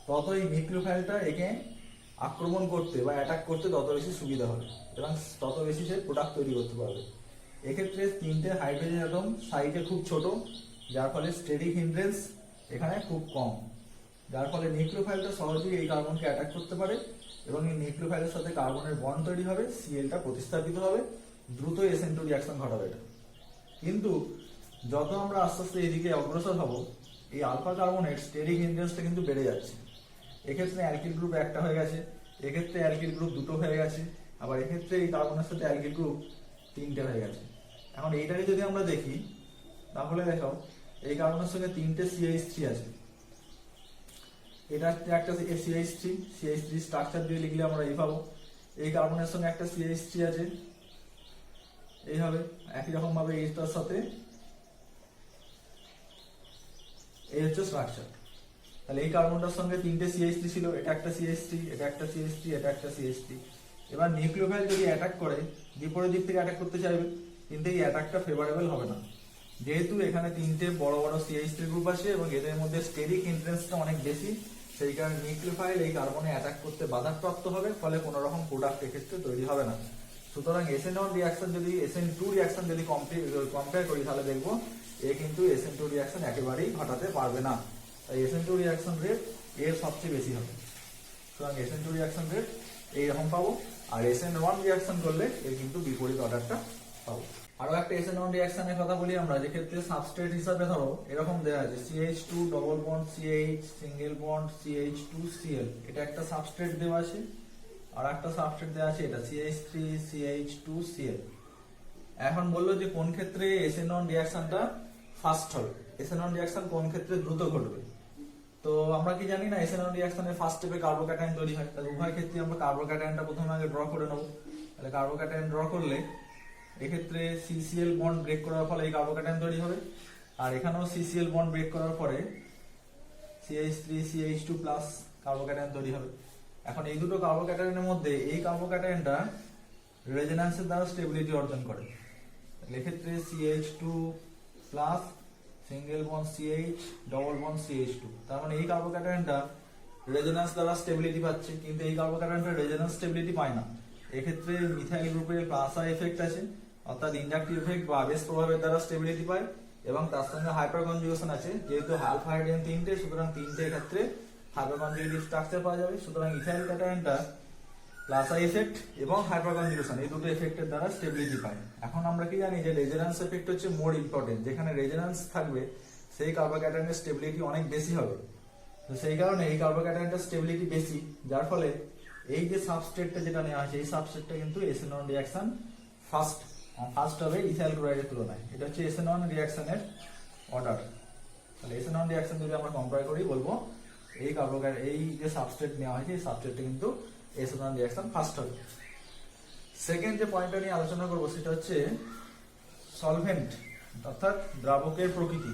তত এই নিউক্লিওফাইলটা একে আক্রমণ করতে বা অ্যাটাক করতে তত বেশি সুবিধা হবে, এবং তত বেশি সে প্রোডাক্ট তৈরি করতে পারবে। এক্ষেত্রে 3টে হাইড্রোজেন অ্যাটম সাইডে খুব ছোট, যার ফলে স্টেরিক হিন্ড্রেন্স এখানে খুব কম, যার ফলে নিউক্লিওফাইলটা সহজেই এই কার্বনকে অ্যাটাক করতে পারে, এবং এই নিউক্লিওফাইলের সাথে কার্বনের বন্ড তৈরি হবে, Clটা প্রতিস্থাপিত হবে, দ্রুত SN2 রিঅ্যাকশন ঘটাবে এটা। কিন্তু যত আমরা আস্তে আস্তে এদিকে অগ্রসর হব, এই আলফা কার্বনের স্টেরিক হিন্ড্রেন্সটা কিন্তু বেড়ে যাচ্ছে। এক্ষেত্রে অ্যালকিল গ্রুপ একটা হয়ে গেছে, এক্ষেত্রে অ্যালকিল গ্রুপ দুটো হয়ে গেছে, আবার এক্ষেত্রে এই কার্বনের সাথে অ্যালকিল গ্রুপ 3টে হয়ে গেছে। এখন এইটাকে যদি আমরা দেখি তাহলে দেখো এই কার্বনের সঙ্গে 3টে CH3 আছে, এটা একটা CH3 স্ট্রাকচার দিয়ে লিখলে আমরা এই পাবো। এই কার্বনের সঙ্গে একটা CH3 আছে, এই হবে একই রকম ভাবে এইটার সাথে এই হচ্ছে স্ট্রাকচার। তাহলে এই কার্বনটার সঙ্গে 3টে CH3 ছিল, এটা একটা CH3, এটা একটা CH3, এটা একটা CH3। এবার নিউক্লিওফাইল যদি অ্যাটাক করে বিপরীত দিক থেকে অ্যাটাক করতে চাইবে, কিন্তু এই অ্যাটাকটা ফেভারেবল হবে না, যেহেতু এখানে 3টে বড় বড় CH3 গ্রুপ আছে এবং এদের মধ্যে স্টেরিক হিন্ড্রেন্সটা অনেক বেশি। সেই কারণে নিউক্লিওফাইল এই কার্বনে অ্যাটাক করতে বাধাপ্রাপ্ত হবে, ফলে কোনো রকম প্রোডাক্ট এক্ষেত্রে তৈরি হবে না। সুতরাং SN1 রিঅ্যাকশন যদি SN2 রিঅ্যাকশন যদি কম্পেয়ার করি তাহলে দেখবো এ কিন্তু SN2 রিঅ্যাকশন একেবারেই ঘটাতে পারবে না। তাই SN2 রিঅ্যাকশন রেট এর সবচেয়ে বেশি হবে। সুতরাং SN2 রিঅ্যাকশন রেট এইরকম পাবো, আর SN1 রিঅ্যাকশন করলে এর কিন্তু বিপরীত অর্ডারটা পাবো। আরো একটা SN1 রিঅ্যাকশনের কথা বলি আমরা, যে ক্ষেত্রে সাবস্ট্রেট হিসাবে ধরো এরকম দেওয়া আছে CH2 double bond CH single bond CH2Cl, এটা একটা সাবস্ট্রেট দেওয়া আছে, আর একটা সাবস্ট্রেট দেওয়া আছে এটা CH3 CH2Cl। এখন বললো যে কোন ক্ষেত্রে SN1 রিঅ্যাকশনটা ফাস্ট হবে, SN1 রিঅ্যাকশন কোন ক্ষেত্রে দ্রুত ঘটবে। তো আমরা কি জানি না SN1 রিঅ্যাকশনের ফার্স্ট স্টেপে কার্বোক্যাটায়ন তৈরি হয়, তাহলে উভয় ক্ষেত্রে আমরা কার্বোক্যাটায়নটা প্রথমে আগে ড্র করে নেব। তাহলে কার্বোক্যাটায়ন ড্র করলে এক্ষেত্রে CCl বন্ড ব্রেক করার ফলে এই কার্বোক্যাটায়ন তৈরি হবে, আর এখানেও CCl বন্ড ব্রেক করার পরে CH3 CH2 প্লাস কার্বোক্যাটায়ন তৈরি হবে। এখন এই দুটো কার্বোক্যাটায়নের মধ্যে এই কার্বোক্যাটায়নটা রেজোন্যান্সের দ্বারা স্টেবিলিটি অর্জন করে, এক্ষেত্রে CH2 plus single bond CH double bond CH2, তার মানে এই কার্বোক্যাটায়নটা রেজোন্যান্স দ্বারা স্টেবিলিটি পাচ্ছে, কিন্তু এই কার্বোক্যাটায়নটা রেজোন্যান্স স্টেবিলিটি পায় না। এক্ষেত্রে মিথাইল গ্রুপের প্লাস আই এফেক্ট আছে, অর্থাৎ ইন্ডাকটিভ এফেক্ট বা আবেশ প্রভাবের দ্বারা স্টেবিলিটি পায়, এবং তার সঙ্গে হাইপার কনজুগেশন আছে, যেহেতু আলফা হাইড্রোজেন 3টে, সুতরাং 3টে ক্ষেত্রে হাইপার কনজুগেটিভ স্ট্রাকচার পাওয়া যাবে। সুতরাং ইথাইল ক্যাটায়নটা প্লাস আই এফেক্ট এবং হাইপার কনজুগেশন এই দুটো এফেক্টের দ্বারা স্টেবিলিটি পায়। এখন আমরা কি জানি যে রেজোন্যান্স এফেক্ট হচ্ছে মোর ইম্পর্টেন্ট, যেখানে রেজোন্যান্স থাকবে সেই কার্বোক্যাটায়নের স্টেবিলিটি অনেক বেশি হবে। তো সেই কারণে এই কার্বোক্যাটায়নটা স্টেবিলিটি বেশি, যার ফলে এই যে সাবস্ট্রেটটা যেটা নেওয়া হয়েছে এই সাবস্ট্রেটটা কিন্তু SN1 রিঅ্যাকশন ফার্স্ট হবে ইথাইল ক্লোরাইডের তুলনায়। এটা হচ্ছে SN1 রিঅ্যাকশনের অর্ডার। তাহলে SN1 রিঅ্যাকশন যদি আমরা কম্পেয়ার করি বলবো এই যে সাবস্ট্রেট নেওয়া হয়েছে এই সাবস্ট্রেটটা কিন্তু SN1 রিঅ্যাকশন ফার্স্ট হবে। সেকেন্ড যে পয়েন্টটা নিয়ে আলোচনা করবো সেটা হচ্ছে সলভেন্ট, অর্থাৎ দ্রাবকের প্রকৃতি।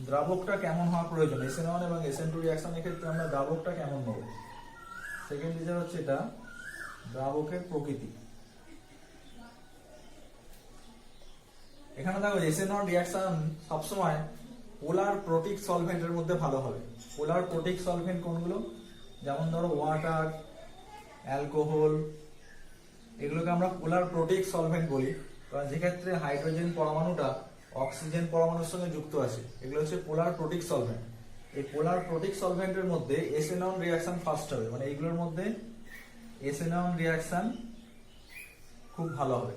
দ্রাবকটা কেমন হওয়া প্রয়োজন, SN1 এবং SN2 রিঅ্যাকশনের ক্ষেত্রে আমরা দ্রাবকটা কেমন নেব। সেকেন্ড টিচার হচ্ছে এটা দ্রাবকের প্রকৃতি। এখানে দেখো SN1 রিঅ্যাকশন সবসময় পোলার প্রোটিক সলভেন্টের মধ্যে ভালো হবে। পোলার প্রোটিক সলভেন্ট কোনগুলো, যেমন ধরো ওয়াটার, অ্যালকোহল, এগুলোকে আমরা পোলার প্রোটিক সলভেন্ট বলি, কারণ যেক্ষেত্রে হাইড্রোজেন পরমাণুটা অক্সিজেন পরমাণুর সঙ্গে যুক্ত আছে, এগুলো হচ্ছে পোলার প্রোটিক সলভেন্ট। এই পোলার প্রোটিক সলভেন্টের মধ্যে SN1 রিঅ্যাকশন ফার্স্ট হবে, মানে এইগুলোর মধ্যে SN1 রিঅ্যাকশন খুব ভালো হবে।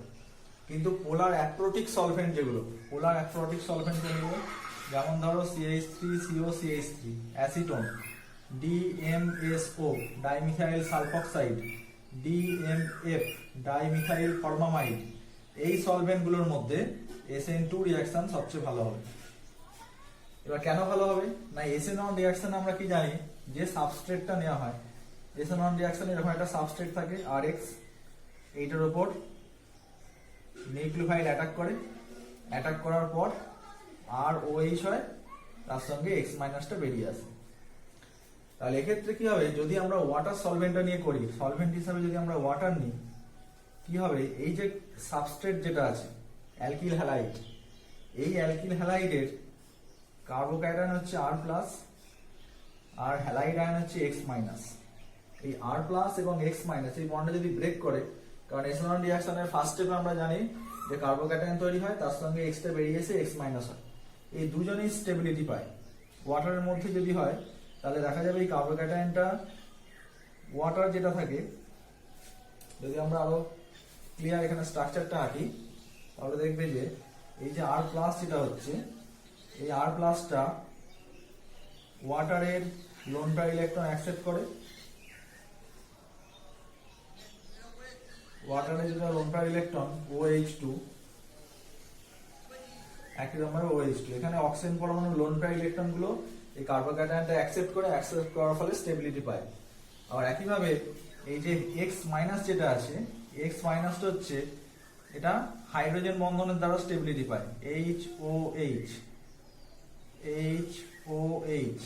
কিন্তু পোলার অ্যাপ্রোটিক সলভেন্ট যেগুলো, পোলার অ্যাপ্রোটিক সলভেন্ট যেগুলো, যেমন ধরো CH3COCH3, acetone, DMSO, dimethyl sulfoxide, DMF, dimethyl formamide, এই সলভেন্টগুলোর মধ্যে SN2 রিঅ্যাকশন সবচেয়ে ভালো হবে। এবার কেন ভালো হবে না, SN1 রিঅ্যাকশন আমরা কি জানি যে সাবস্ট্রেটটা নেওয়া হয়। SN1 রিঅ্যাকশনে এরকম একটা সাবস্ট্রেট থাকে RX, এইটার উপর নিউক্লিওফাইল অ্যাটাক করে, অ্যাটাক করার পর ROH হয়, তার সঙ্গে X মাইনাসটা বেরিয়ে আসে। তাহলে এক্ষেত্রে কি হবে, যদি আমরা ওয়াটার সলভেন্টটা নিয়ে করি, সলভেন্ট হিসাবে যদি আমরা ওয়াটার নিই, কি হবে, এই যে সাবস্ট্রেট যেটা আছে অ্যালকিল হ্যালাইড, এই অ্যালকিল হ্যালাইডের কার্বোক্যাটায়ন হচ্ছে R+, আর হ্যালাইড আয়ন হচ্ছে X-। এই R+ এবং X- এই বন্ডটা যদি ব্রেক করে, কারণ SN1 রিঅ্যাকশনের ফার্স্ট স্টেপে আমরা জানি যে কার্বোক্যাটায়ন তৈরি হয়, তার সঙ্গে X টা বেরিয়ে এসে X- হয়, এই দুজনেই স্টেবিলিটি পায়। ওয়াটারের মধ্যে যদি হয় তাহলে দেখা যাবে এই কার্বোক্যাটায়নটা, ওয়াটার যেটা থাকে, যদি আমরা আরো ক্লিয়ার এখানে স্ট্রাকচারটা আঁকি, তাহলে দেখবে যে এই যে R+ যেটা হচ্ছে, এই R+টা ওয়াটারের লোন পেয়ার ইলেকট্রন অ্যাকসেপ্ট করে, ওয়াটারের যেটা লোন পেয়ার ইলেকট্রন OH2, একই নম্বরে OH2, এখানে অক্সিজেন পরমাণুর লোন পেয়ার ইলেকট্রন গুলো এই কার্বোক্যাটায়নটা অ্যাকসেপ্ট করার ফলে স্টেবিলিটি পায়। আর একইভাবে এই যে X- যেটা আছে, X- হচ্ছে এটা হাইড্রোজেন বন্ধনের দ্বারা স্টেবিলিটি পায়, HOH, HOH,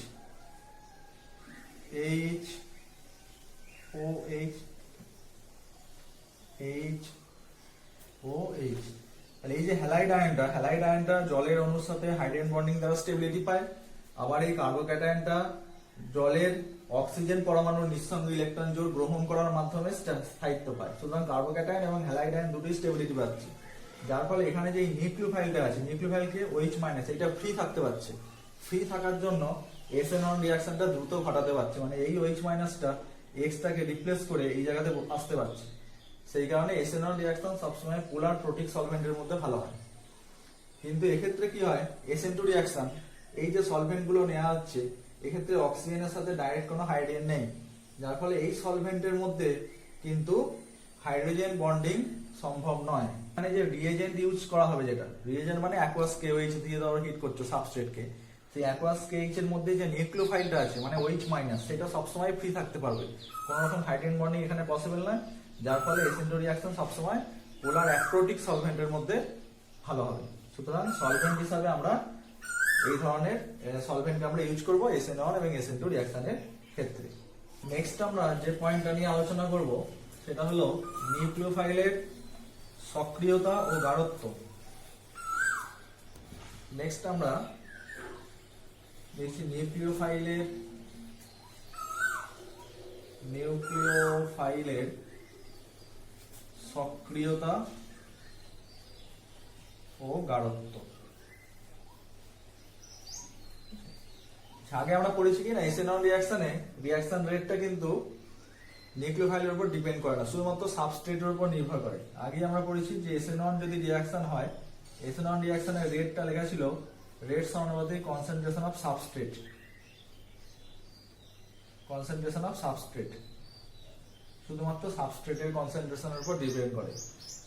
HOH, HOH। তাহলে এই যে হ্যালাইড আয়নটা জলের অণুর সাথে হাইড্রোজেন বন্ডিং দ্বারা স্টেবিলিটি পায়। আবার এই কার্বোক্যাটায়নটা জলের অক্সিজেন পরমাণুর নিঃসঙ্গ ইলেকট্রন জোড় গ্রহণ করার মাধ্যমে স্থায়িত্ব পায়। সুতরাং কার্বোক্যাটায়ন এবং হ্যালাইড আয়ন দুটোই স্টেবিলিটি পাচ্ছে, যার ফলে এখানে যে নিউক্লিওফাইলটা আছে, নিউক্লিওফাইলকে OH- এটা ফ্রি থাকতে পারছে। ফ্রি থাকার জন্য SN1 রিঅ্যাকশনটা দ্রুত ঘটাতে পারছে, মানে এই OH- টা X টাকে রিপ্লেস করে এই জায়গাতে আসতে পারছে। সেই কারণে SN1 রিঅ্যাকশন সবসময় পোলার প্রোটিক সলভেন্টের মধ্যে ভালো হয়। কিন্তু এক্ষেত্রে কি হয়, SN2 রিঅ্যাকশন, এই যে সলভেন্ট গুলো নেওয়া হচ্ছে, এক্ষেত্রে অক্সিজেনের সাথে ডাইরেক্ট কোনো হাইড্রোজেন নেই, যার ফলে এই সলভেন্টের মধ্যে কিন্তু হাইড্রোজেন বন্ডিং সম্ভব নয়। মানে যে রিএজেন্ট ইউজ করা হবে, যেটা রিএজেন্ট মানে অ্যাকুয়াস KOH দিয়ে ধরো হিট করছো সাবস্ট্রেটকে, সেই অ্যাকুয়াস KOH এর মধ্যে যে নিউক্লিওফাইলটা আছে মানে OH- সেটা সবসময় ফ্রি থাকতে পারবে, কোনো রকম হাইড্রোজেন বন্ডিং এখানে পসিবল নয়, যার ফলে SN2 রিঅ্যাকশন সবসময় পোলার অ্যাপ্রোটিক সলভেন্টের মধ্যে ভালো হবে। সুতরাং সলভেন্ট হিসাবে আমরা এই ধরনের সলভেন্টকে আমরা ইউজ করব SN1 এবং SN2 রিঅ্যাকশনের ক্ষেত্রে। নেক্সট আমরা যে পয়েন্টটা নিয়ে আলোচনা করব সেটা হলো নিউক্লিওফাইলের সক্রিয়তা ও গাঢ়ত্ব। নেক্সট আমরা দেখছি নিউক্লিওফাইলের সক্রিয়তা ও গাঢ়ত্ব। আগে আমরা পড়েছি কি না, SN1 রিঅ্যাকশনে রিঅ্যাকশন রেটটা কিন্তু নিউক্লিওফাইলের উপর ডিপেন্ড করে না, শুধুমাত্র সাবস্ট্রেটের উপর নির্ভর করে। আগে আমরা পড়েছি যে SN1 যদি রিঅ্যাকশন হয়, SN1 রিঅ্যাকশনের রেটটা লেখা ছিল রেট সমানুপাতিক কনসেন্ট্রেশন অফ সাবস্ট্রেট, শুধুমাত্র সাবস্ট্রেটের কনসেন্ট্রেশনের উপর ডিপেন্ড করে।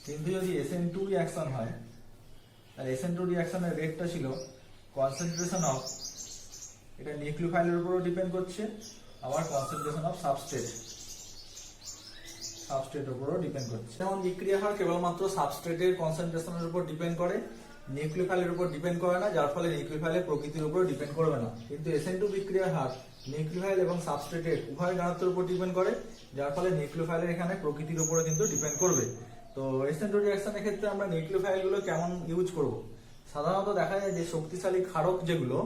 কিন্তু যদি SN2 রিঅ্যাকশন হয়, তাহলে SN2 রিঅ্যাকশনের রেটটা ছিল কনসেন্ট্রেশন অফ, এটা নিউক্লিওফাইলের উপরও ডিপেন্ড করছে, আবার কনসেন্ট্রেশন অফ সাবস্ট্রেটের উপরও ডিপেন্ড করছে। যেমন বিক্রিয়া হার কেবলমাত্র সাবস্ট্রেটের কনসেন্ট্রেশনের উপর ডিপেন্ড করে, নিউক্লিওফাইলের উপর ডিপেন্ড করে না, যার ফলে নিউক্লিওফাইলের প্রকৃতির উপর ডিপেন্ড করবে না। কিন্তু SN2 বিক্রিয়ার হার নিউক্লিওফাইল এবং সাবস্ট্রেটের উভয় ঘনত্বের উপর ডিপেন্ড করে, যার ফলে নিউক্লিওফাইলের এখানে প্রকৃতির উপরে কিন্তু ডিপেন্ড করবে। তো SN2 রিঅ্যাকশনের ক্ষেত্রে আমরা নিউক্লিওফাইলগুলো কেমন ইউজ করব? সাধারণত দেখা যায় যে শক্তিশালী ক্ষারক যেগুলো,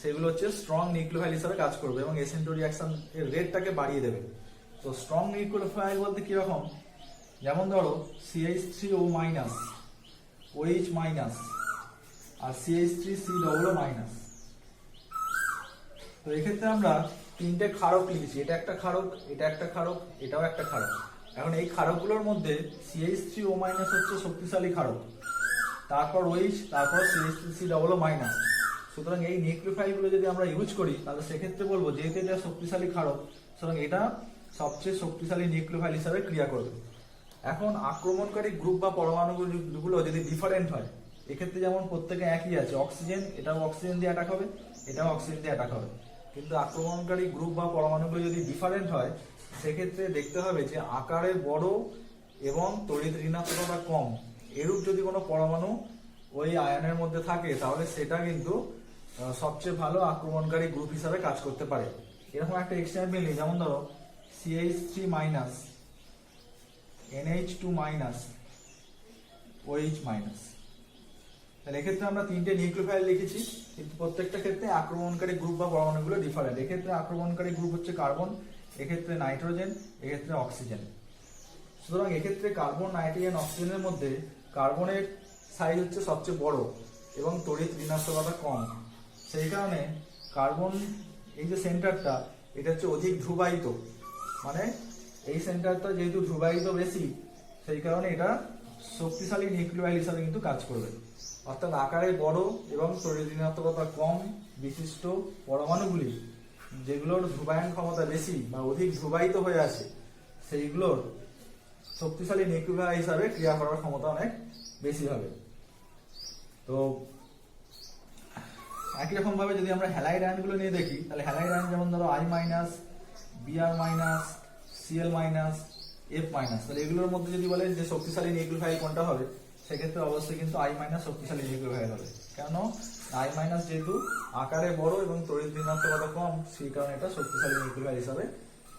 সেগুলো হচ্ছে স্ট্রং নিউক্লিওফাইল হিসেবে কাজ করবে এবং SN2 রিঅ্যাকশন এর রেটটাকে বাড়িয়ে দেবে। তো স্ট্রং নিউক্লিওফাইল বলতে কি রকম? যেমন ধরো CH3O মাইনাস, OH মাইনাস আর CH3C মাইনাস। তো এক্ষেত্রে আমরা তিনটে ক্ষারক লিখেছি, এটা একটা ক্ষারক, এটা একটা ক্ষারক, এটাও একটা ক্ষারক। এখন এই ক্ষারকগুলোর মধ্যে CH3O মাইনাস হচ্ছে শক্তিশালী ক্ষারক, তারপর OH, তারপর CH3C মাইনাস। সুতরাং এই নিউক্লিওফাইলগুলো যদি আমরা ইউজ করি তাহলে সেক্ষেত্রে বলবো যেহেতু এটা শক্তিশালী ক্ষারক, সুতরাং এটা সবচেয়ে শক্তিশালী নিউক্লিওফাইল হিসাবে ক্রিয়া করবে। এখন আক্রমণকারী গ্রুপ বা পরমাণুগুলো যদি ডিফারেন্ট হয়, এক্ষেত্রে যেমন প্রত্যেকে একই আছে, অক্সিজেন, এটাও অক্সিজেন দিয়ে অ্যাটাক হবে, এটাও অক্সিজেন দিয়ে অ্যাটাক হবে। কিন্তু আক্রমণকারী গ্রুপ বা পরমাণুগুলো যদি ডিফারেন্ট হয়, সেক্ষেত্রে দেখতে হবে যে আকারে বড় এবং তড়িৎ ঋণাত্মকতা কম এরূপ যদি কোনো পরমাণু ওই আয়নের মধ্যে থাকে, তাহলে সেটা কিন্তু সবচেয়ে ভালো আক্রমণকারী গ্রুপ হিসাবে কাজ করতে পারে। এরকম একটা এক্সাম্পল নিই, যেমন ধরো CH3 minus, NH2 minus, OH minus. তাহলে এক্ষেত্রে আমরা তিনটে নিউক্লিওফাইল লিখেছি, কিন্তু প্রত্যেকটা ক্ষেত্রে আক্রমণকারী গ্রুপ বা পরমাণুগুলো ডিফারেন্ট। এক্ষেত্রে আক্রমণকারী গ্রুপ হচ্ছে কার্বন, এক্ষেত্রে নাইট্রোজেন, এক্ষেত্রে অক্সিজেন। সুতরাং এক্ষেত্রে কার্বন, নাইট্রোজেন, অক্সিজেনের মধ্যে কার্বনের সাইজ হচ্ছে সবচেয়ে বড় এবং তড়িৎ ঋণাত্মকতা কম। সেই কারণে কার্বন এই যে সেন্টারটা, এটা হচ্ছে অধিক ধ্রুবায়িত, মানে এই সেন্টারটা যেহেতু ধ্রুবায়িত বেশি, সেই কারণে এটা শক্তিশালী নিউক্লিওফাইল হিসাবে কিন্তু কাজ করবে। অর্থাৎ আকারে বড় এবং তড়িৎ ঋণাত্মকতা কম বিশিষ্ট পরমাণুগুলি, যেগুলোর ধ্রুবায়ন ক্ষমতা বেশি বা অধিক ধ্রুবায়িত হয়ে আছে, সেইগুলোর শক্তিশালী নিউক্লিওফাইল হিসাবে ক্রিয়া করার ক্ষমতা অনেক বেশি হবে। তো একই রকম ভাবে যদি আমরা হ্যালাইড আয়নগুলো নিয়ে দেখি, তাহলে হ্যালাইড আয়ন যেমন ধরো I minus, Br minus, Cl minus, F minus. তাহলে এগুলোর মধ্যে যদি বলে যে শক্তিশালী নিউক্লিওফাইল কোনটা হবে, সেক্ষেত্রে অবশ্যই কিন্তু I মাইনাস শক্তিশালী নিউক্লিওফাইল হবে। কেন? I মাইনাস যেহেতু আকারে বড় এবং তড়িৎ ঋণাত্মকতা কম, সেই কারণে এটা শক্তিশালী নিউক্লিওফাইল হিসাবে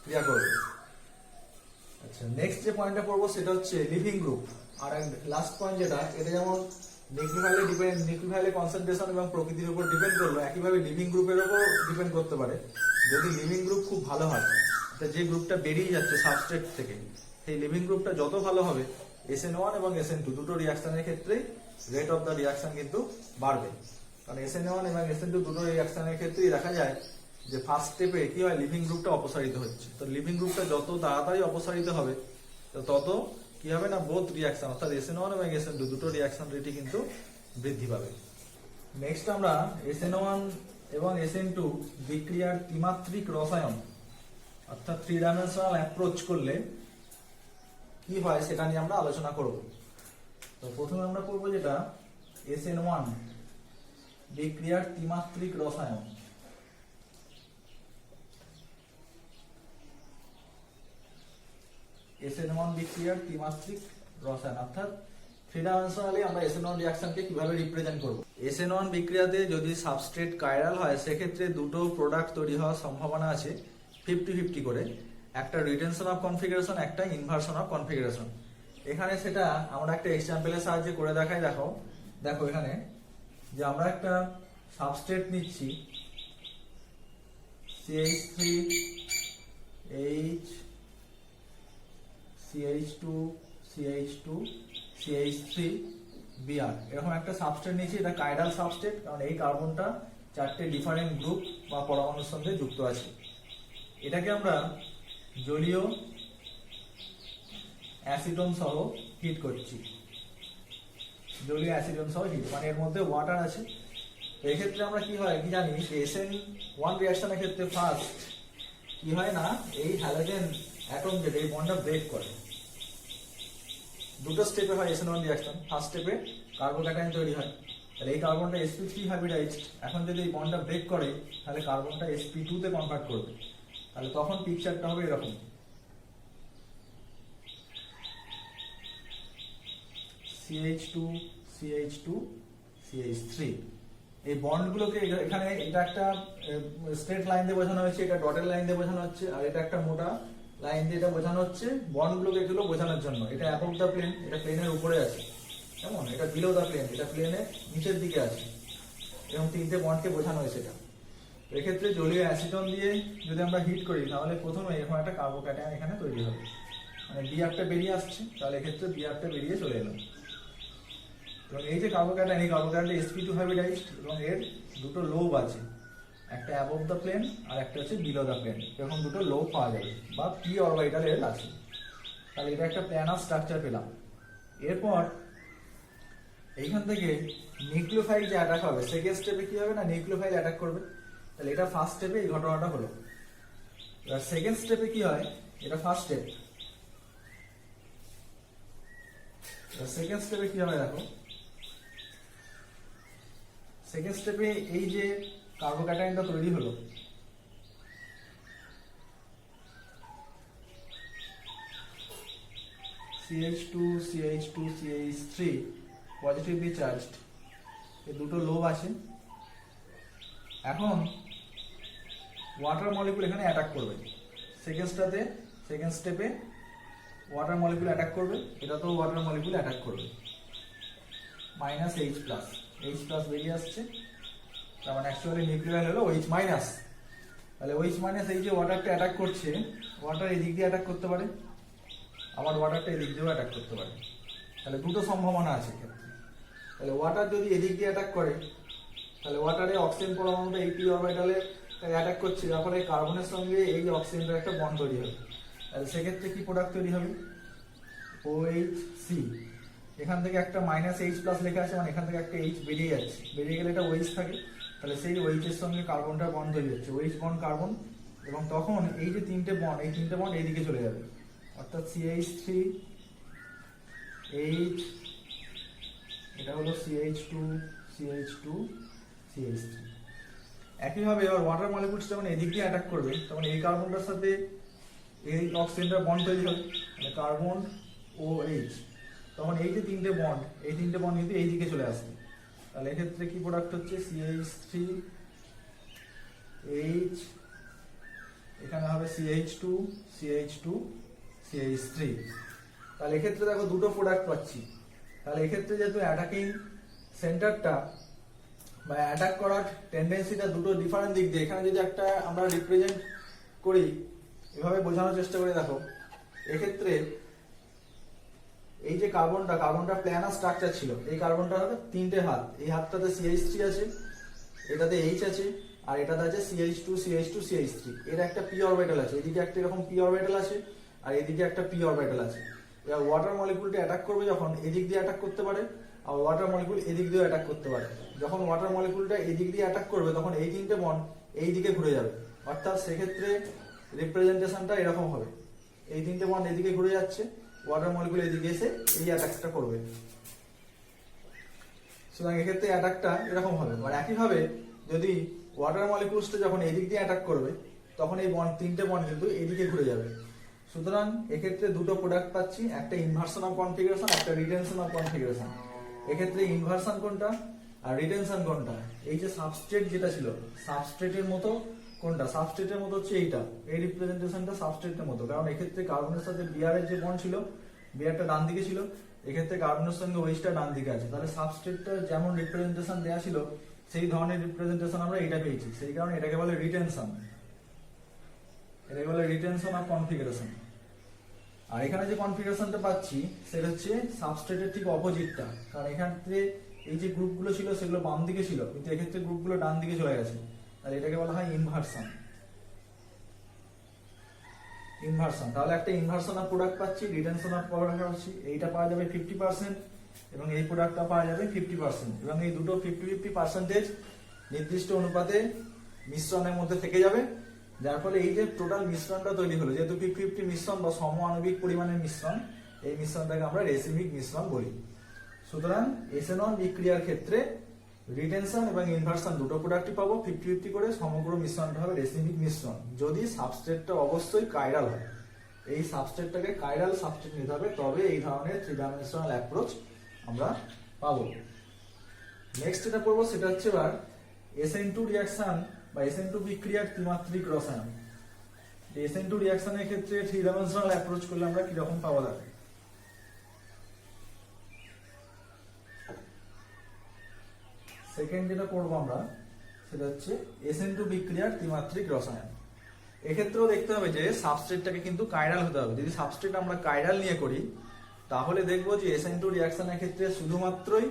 ক্রিয়া করবে। আচ্ছা, নেক্সট যে পয়েন্টটা পড়বো সেটা হচ্ছে লিভিং গ্রুপ। আর লাস্ট পয়েন্ট যেটা, এটা যেমন নিউক্লিওফাইলের কনসেন্ট্রেশন এবং প্রকৃতির উপর ডিপেন্ড করবে, একইভাবে লিভিং গ্রুপের উপর ডিপেন্ড করতে পারে। যদি লিভিং গ্রুপ খুব ভালো হয়, যে গ্রুপটা বেরিয়ে যাচ্ছে সাবস্ট্রেট থেকে, সেই লিভিং গ্রুপটা যত ভালো হবে, SN1 এবং SN2 দুটো রিঅ্যাকশনের ক্ষেত্রে রেট অফ দ্য রিঅ্যাকশন কিন্তু বাড়বে। কারণ SN1 এবং SN2 দুটো রিঅ্যাকশনের ক্ষেত্রেই দেখা যায় যে ফার্স্ট স্টেপে কি হয়, লিভিং গ্রুপটা অপসারিত হচ্ছে। তো লিভিং গ্রুপটা যত তাড়াতাড়ি অপসারিত হবে, তত কি হবে না, বোথ রিঅ্যাকশন অর্থাৎ SN1 এবং SN2 দুটো রিঅ্যাকশন রেটই কিন্তু বৃদ্ধি পাবে। নেক্সট আমরা SN1 এবং SN2 বিক্রিয়ার ত্রিমাত্রিক রসায়ন অর্থাৎ 3 ডাইমেনশনাল অ্যাপ্রোচ করলে কি হয় সেটা নিয়ে আমরা আলোচনা করব। তো প্রথমে আমরা পড়ব যেটা SN1 বিক্রিয়ার ত্রিমাত্রিক রসায়ন। SN1 বিক্রিয়ার ত্রিমাত্রিক রসায়ন অর্থাৎ 3 ডাইমেনশনালি আমরা SN1 রিঅ্যাকশনকে কিভাবে রিপ্রেজেন্ট করব। SN1 বিক্রিয়াতে যদি সাবস্ট্রেট কাইরাল হয়, সেক্ষেত্রে দুটো প্রোডাক্ট তৈরি হওয়ার সম্ভাবনা আছে 50-50 করে, একটা রিটেনশন অফ কনফিগারেশন, একটা ইনভার্সন অফ কনফিগারেশন। এখানে সেটা আমরা একটা এক্সাম্পলের সাহায্যে করে দেখাই। দেখো এখানে যে আমরা একটা সাবস্ট্রেট নিচ্ছি CH3H, CH2, CH2, CH3Br, এরকম একটা সাবস্ট্রেট নিচ্ছি। এটা কাইরাল সাবস্ট্রেট, কারণ এই কার্বনটা 4টে ডিফারেন্ট গ্রুপ বা পরমাণুর সঙ্গে যুক্ত আছে। এটাকে আমরা জলীয় অ্যাসিডন সহ হিট করছি, জলীয় অ্যাসিডন সহ হিট, মানে এর মধ্যে ওয়াটার আছে। এক্ষেত্রে আমরা কি হয় কি জানি, SN1 রিঅ্যাকশনের ক্ষেত্রে ফার্স্ট কি হয় না, এই হ্যালোজেন অ্যাটম যেটা এই বন্ডটা ব্রেক করে। দুটো স্টেপে হয় SN1 রিঅ্যাকশন। ফার্স্ট স্টেপে কার্বোক্যাটায়ন তৈরি হয়, তাহলে এই কার্বনটা sp3 হাইব্রিডাইজড। এখন যদি এই বন্ডটা ব্রেক করে, তাহলে কার্বনটা sp2 তে কনভার্ট করবে। তাহলে তখন পিকচারটা হবে এরকম, CH2, CH2, CH3। এই বন্ডগুলোকে এখানে এটা একটা স্ট্রেট লাইন দিয়ে বোঝানো হয়েছে, এটা ডটেড লাইন দিয়ে বোঝানো হচ্ছে, আর এটা একটা মোটা লাইন দিয়ে এটা বোঝানো হচ্ছে বন্ডগুলোকে এগুলো বোঝানোর জন্য। এটা অ্যাবভ দ্য প্লেন, এটা প্লেনের উপরে আছে, কেমন, এটা বিলো দ্য প্লেন, এটা প্লেনের নিচের দিকে আছে, এবং তিনটে বন্ডকে বোঝানো হয়েছে এটা। এক্ষেত্রে জলীয় অ্যাসিটন দিয়ে যদি আমরা হিট করি তাহলে প্রথমে এরকম একটা কার্বোক্যাটায়ন এখানে তৈরি হবে, মানে বিআরটা বেরিয়ে আসছে, তাহলে এক্ষেত্রে বিআরটা বেরিয়ে চলে এলো। এবং এই যে কার্বোক্যাটায়ন, এই কার্বোক্যাটায়নটা sp2 হাইব্রিডাইজড এবং এর দুটো লোব আছে, একটা অ্যাবভ দ্য প্লেন আর একটা হচ্ছে বিলো দ্য প্লেন, এরকম দুটো লোব পাওয়া যাবে বা পি অরবিটাল এর আছে। তাহলে এটা একটা প্ল্যানার স্ট্রাকচার পেলাম। এরপর এইখান থেকে নিউক্লিওফাইল যে অ্যাটাক হবে, সেকেন্ড স্টেপে কি হবে না, নিউক্লিওফাইল অ্যাটাক করবে। তাহলে এটা ফার্স্ট স্টেপে এই ঘটনাটা হলো। এবার সেকেন্ড স্টেপে কি হয়, এটা ফার্স্ট স্টেপ, সেকেন্ড স্টেপে কি হবে দেখো, সেকেন্ড স্টেপে এই যে কার্বোক্যাটায়নটা তৈরি হলো, CH2 CH2 CH3 positively charged, এই দুটো লোব আছে। এখন ওয়াটার মলিকুল এখানে অ্যাটাক করবে, সেকেন্ড স্টেপে ওয়াটার মলিকুল অ্যাটাক করবে, এটা তো ওয়াটার মলিকুল অ্যাটাক করবে, -H+, বেরিয়ে আসছে, তার মানে অ্যাকচুয়ালি নিউক্লিয়ার হলো OH-। তাহলে OH- এই যে ওয়াটারটা অ্যাটাক করছে, ওয়াটার এদিক দিয়ে অ্যাটাক করতে পারে, আবার ওয়াটারটা এদিক দিয়েও অ্যাটাক করতে পারে। তাহলে দুটো সম্ভাবনা আছে এক্ষেত্রে। তাহলে ওয়াটার যদি এদিক দিয়ে অ্যাটাক করে, তাহলে ওয়াটারে অক্সিজেন পরমাণুটা এই পি অরবিটালে অ্যাটাক করছে, যার ফলে কার্বনের সঙ্গে এই অক্সিজেনটার একটা বন্ড তৈরি হবে। তাহলে সেক্ষেত্রে কি প্রোডাক্ট তৈরি হবে, OHC। এখান থেকে একটা -H+ লেখা আছে, মানে এখান থেকে একটা H বেরিয়ে যাচ্ছে, বেরিয়ে গেলে এটা OH থাকে, তাহলে সেই OH এর সঙ্গে কার্বনটা বন্ড তৈরি হচ্ছে, OH বন্ড কার্বন, এবং তখন এই যে তিনটে বন্ড, এই তিনটে বন্ড এইদিকে চলে যাবে, অর্থাৎ CH3 H, এটা হলো CH2 CH2 CH3। একইভাবে এবার ওয়াটার মলিকুলস যখন এদিক দিয়ে অ্যাটাক করবে, তখন এই কার্বনটার সাথে এই অক্সিজেনটার বন্ড তৈরি হবে, মানে কার্বন OH, তখন এই যে তিনটে বন্ড, এই তিনটে বন্ড কিন্তু এইদিকে চলে আসবে। তাহলে এক্ষেত্রে কি প্রোডাক্ট হচ্ছে, CH3 H, এখানে হবে CH2 CH2 CH3। তাহলে এক্ষেত্রে দেখো দুটো প্রোডাক্ট পাচ্ছি। তাহলে এক্ষেত্রে যেহেতু অ্যাটাকিং সেন্টারটা বা অ্যাটাক করার টেন্ডেন্সিটা দুটো ডিফারেন্ট দিক দিয়ে, এখানে যদি একটা আমরা রিপ্রেজেন্ট করি, এভাবে বোঝানোর চেষ্টা করি, দেখো এক্ষেত্রে এই যে কার্বনটা প্ল্যানার স্ট্রাকচার ছিল, এই কার্বনটা হবে তিনটে হাত, এই হাতটাতে CH3 আছে, এটাতে H আছে, আর এটাতে আছে CH2 CH2 CH3, এর একটা পি অরবিটাল আছে, এদিকে একটা এরকম পি অরবিটাল আছে, আর এদিকে একটা পি অরবিটাল আছে। এবার ওয়াটার মলিকুলটা অ্যাটাক করবে যখন, এদিক দিয়ে অ্যাটাক করতে পারে, আর ওয়াটার মলিকুল এদিক দিয়েও অ্যাটাক করতে পারে। যখন ওয়াটার মলিকুলটা এদিক দিয়ে অ্যাটাক করবে, তখন এই তিনটে বন্ড এই দিকে ঘুরে যাবে, অর্থাৎ সেক্ষেত্রে রিপ্রেজেন্টেশনটা এরকম হবে, এই তিনটে বন্ড এদিকে ঘুরে যাচ্ছে, ওয়াটার মলিকুল এদিকে এসে এই অ্যাটাকটা করবে। সুতরাং এক্ষেত্রে অ্যাটাকটা এরকম হবে। আর একইভাবে যদি ওয়াটার মলিকুলসটা যখন এদিক দিয়ে অ্যাটাক করবে, তখন এই বন্ড, তিনটে বন্ড কিন্তু এদিকে ঘুরে যাবে। সুতরাং এক্ষেত্রে দুটো প্রোডাক্ট পাচ্ছি, একটা ইনভার্সন অফ কনফিগারেশন, একটা রিটেনশন অফ কনফিগারেশন। এক্ষেত্রে ইনভার্সন কোনটা আর রিটেনশন কোনটা, এই যে সাবস্ট্রেট যেটা ছিল, সাবস্ট্রেটের মতো কোনটা, সাবস্ট্রেটের মতো হচ্ছে এইটা, এই রিপ্রেজেন্টেশনটা সাবস্ট্রেটের মতো, কারণ এক্ষেত্রে কার্বনের সাথে বিআর এর যে বন্ড ছিল, বিআরটা ডান দিকে ছিল, এক্ষেত্রে কার্বনের সঙ্গে ওইচটা ডান দিকে আছে। তাহলে সাবস্ট্রেটটা যেমন রিপ্রেজেন্টেশন দেওয়া ছিল, সেই ধরনের রিপ্রেজেন্টেশন আমরা এটা পেয়েছি, সেই কারণে এটাকে বলে রিটেনশন, এটাকে বলে রিটেনশন অফ কনফিগারেশন। আর এখানে যে কনফিগারেশনটা পাচ্ছি, সেটা হচ্ছে সাবস্ট্রেটের ঠিক অপোজিটটা, কারণ এখানে এই যে গ্রুপগুলো ছিল সেগুলো বাম দিকে ছিল, কিন্তু এক্ষেত্রে গ্রুপগুলো ডান দিকে চলে গেছে, তাহলে এটাকে বলা হয় ইনভার্সন। তাহলে একটা ইনভার্সন অফ প্রোডাক্ট পাচ্ছি, রিটেনশন অফ প্রোডাক্ট পাচ্ছি, এইটা পাওয়া যাবে 50% এবং এই প্রোডাক্টটা পাওয়া যাবে 50%, এবং এই দুটো 50-50% নির্দিষ্ট অনুপাতে মিশ্রণের মধ্যে থেকে যাবে, যার ফলে এই যে টোটাল মিশ্রণটা তৈরি হলো, যেহেতু 50-50 মিশ্রণ বা সম আণবিক পরিমাণের মিশ্রণ, এই মিশ্রণটাকে আমরা রেসিমিক মিশ্রণ বলি। সুতরাং এসএনন বিক্রিয়ার ক্ষেত্রে রিটেনশন এবং ইনভার্সন দুটো প্রোডাক্টই পাবো 50-50 করে, সমগ্র মিশ্রণটা হবে রেসিমিক মিশ্রণ, যদি সাবস্ট্রেটটা অবশ্যই কাইরাল হয়। এই সাবস্ট্রেটটাকে কাইরাল সাবস্ট্রেট নিতে হবে, তবে এই ধরনের 3 ডাইমেনশনাল অ্যাপ্রোচ আমরা পাবো। নেক্সট যেটা পড়বো সেটা হচ্ছে এবার SN2 রিঅ্যাকশন বা SN2 বিক্রিয়ার ত্রিমাত্রিক রসায়ন। SN2 রিঅ্যাকশনের ক্ষেত্রে 3 ডাইমেনশনাল অ্যাপ্রোচ করলে আমরা কি রকম পাওয়া যাবে। সেকেন্ড যেটা পড়বো আমরা সেটা হচ্ছে SN2 বিক্রিয়ার ত্রিমাত্রিক রসায়ন। এক্ষেত্রেও দেখতে হবে যে সাবস্ট্রেটটাকে কিন্তু কাইরাল হতে হবে। যদি সাবস্ট্রেট আমরা কাইরাল নিয়ে করি তাহলে দেখবো যে SN2 রিঅ্যাকশনের ক্ষেত্রে শুধুমাত্রই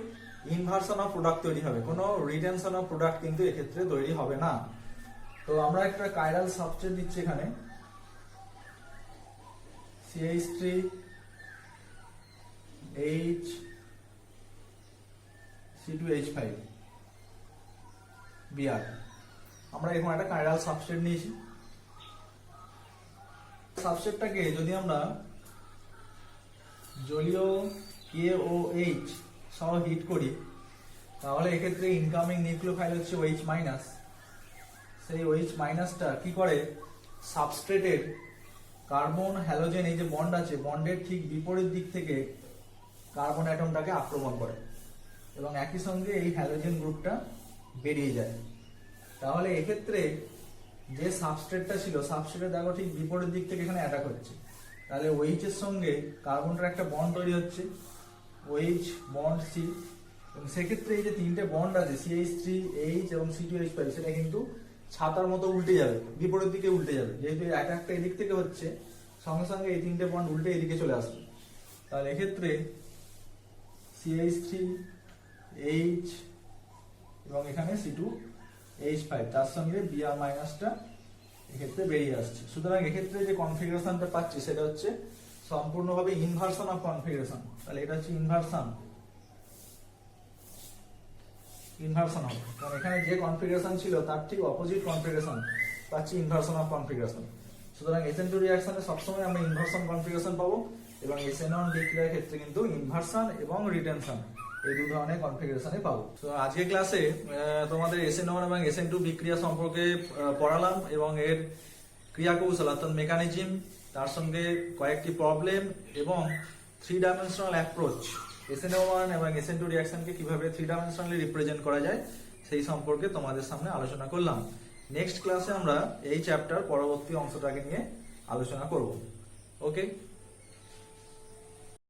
ইনভার্সন অফ প্রোডাক্ট তৈরি হবে, কোনো রিটেনশন অফ প্রোডাক্ট কিন্তু এক্ষেত্রে তৈরি হবে না। তো আমরা একটা কাইরাল সাবস্ট্রেট দিচ্ছি এখানে CH3 H C2H5 Br। আমরা এখানে একটা কাইরাল সাবস্ট্রেট নিয়েছি। সাবস্ট্রেটটাকে যদি আমরা জলীয় KOH সহ হিট করি তাহলে এক্ষেত্রে ইনকামিং নিউক্লিওফাইল হচ্ছে OH-। সেই OH- কি করে সাবস্ট্রেটের কার্বন হ্যালোজেন এই যে বন্ড আছে বন্ডের ঠিক বিপরীত দিক থেকে কার্বন অ্যাটমটাকে আক্রমণ করে এবং একই সঙ্গে এই হ্যালোজেন গ্রুপটা বেরিয়ে যায়। তাহলে এক্ষেত্রে যে সাবস্ট্রেটটা ছিল সাবস্ট্রেটের দেখো ঠিক বিপরীত দিক থেকে এখানে অ্যাটাক হচ্ছে, তাহলে OH এর সঙ্গে কার্বনটার একটা বন্ড তৈরি হচ্ছে OH বন্ড C, এবং সেক্ষেত্রে এই যে তিনটে বন্ড আছে CH3 H এবং C2H5 সেটা কিন্তু ছাতার মতো উল্টে যাবে, বিপরীত দিকে উল্টে যাবে। যেহেতু অ্যাটাকটা এদিক থেকে হচ্ছে সঙ্গে সঙ্গে এই তিনটে বন্ড উল্টে এদিকে চলে আসবে। তাহলে এক্ষেত্রে CH3 H এবং এখানে C2H5 তার সঙ্গে Br- এক্ষেত্রে বেরিয়ে আসছে। সুতরাং এক্ষেত্রে যে কনফিগারেশনটা পাচ্ছি সেটা হচ্ছে সম্পূর্ণভাবে ইনভার্সন অফ কনফিগারেশন। তাহলে এটা হচ্ছে ইনভার্সন হবে, কারণ এখানে যে কনফিগারেশন ছিল তার ঠিক অপোজিট কনফিগারেশন পাচ্ছি, ইনভার্সন অফ কনফিগারেশন। সুতরাং SN2 রিঅ্যাকশনে সবসময় আমরা ইনভার্সন কনফিগারেশন পাবো এবং SN1 বিক্রিয়ার ক্ষেত্রে কিন্তু ইনভার্সন এবং রিটেনশন এই দু ধরনের কনফিগারেশনে পাবো। তো আজকে ক্লাসে তোমাদের SN1 এবং SN2 বিক্রিয়া সম্পর্কে পড়ালাম এবং এর ক্রিয়াকৌশল অর্থাৎ মেকানিজম, তার সঙ্গে কয়েকটি প্রবলেম এবং 3 ডাইমেনশনাল অ্যাপ্রোচ SN1 এবং SN2 রিঅ্যাকশনকে কিভাবে 3 ডাইমেনশনালি রিপ্রেজেন্ট করা যায় সেই সম্পর্কে তোমাদের সামনে আলোচনা করলাম। নেক্সট ক্লাসে আমরা এই চ্যাপ্টার পরবর্তী অংশটাকে নিয়ে আলোচনা করব। ওকে।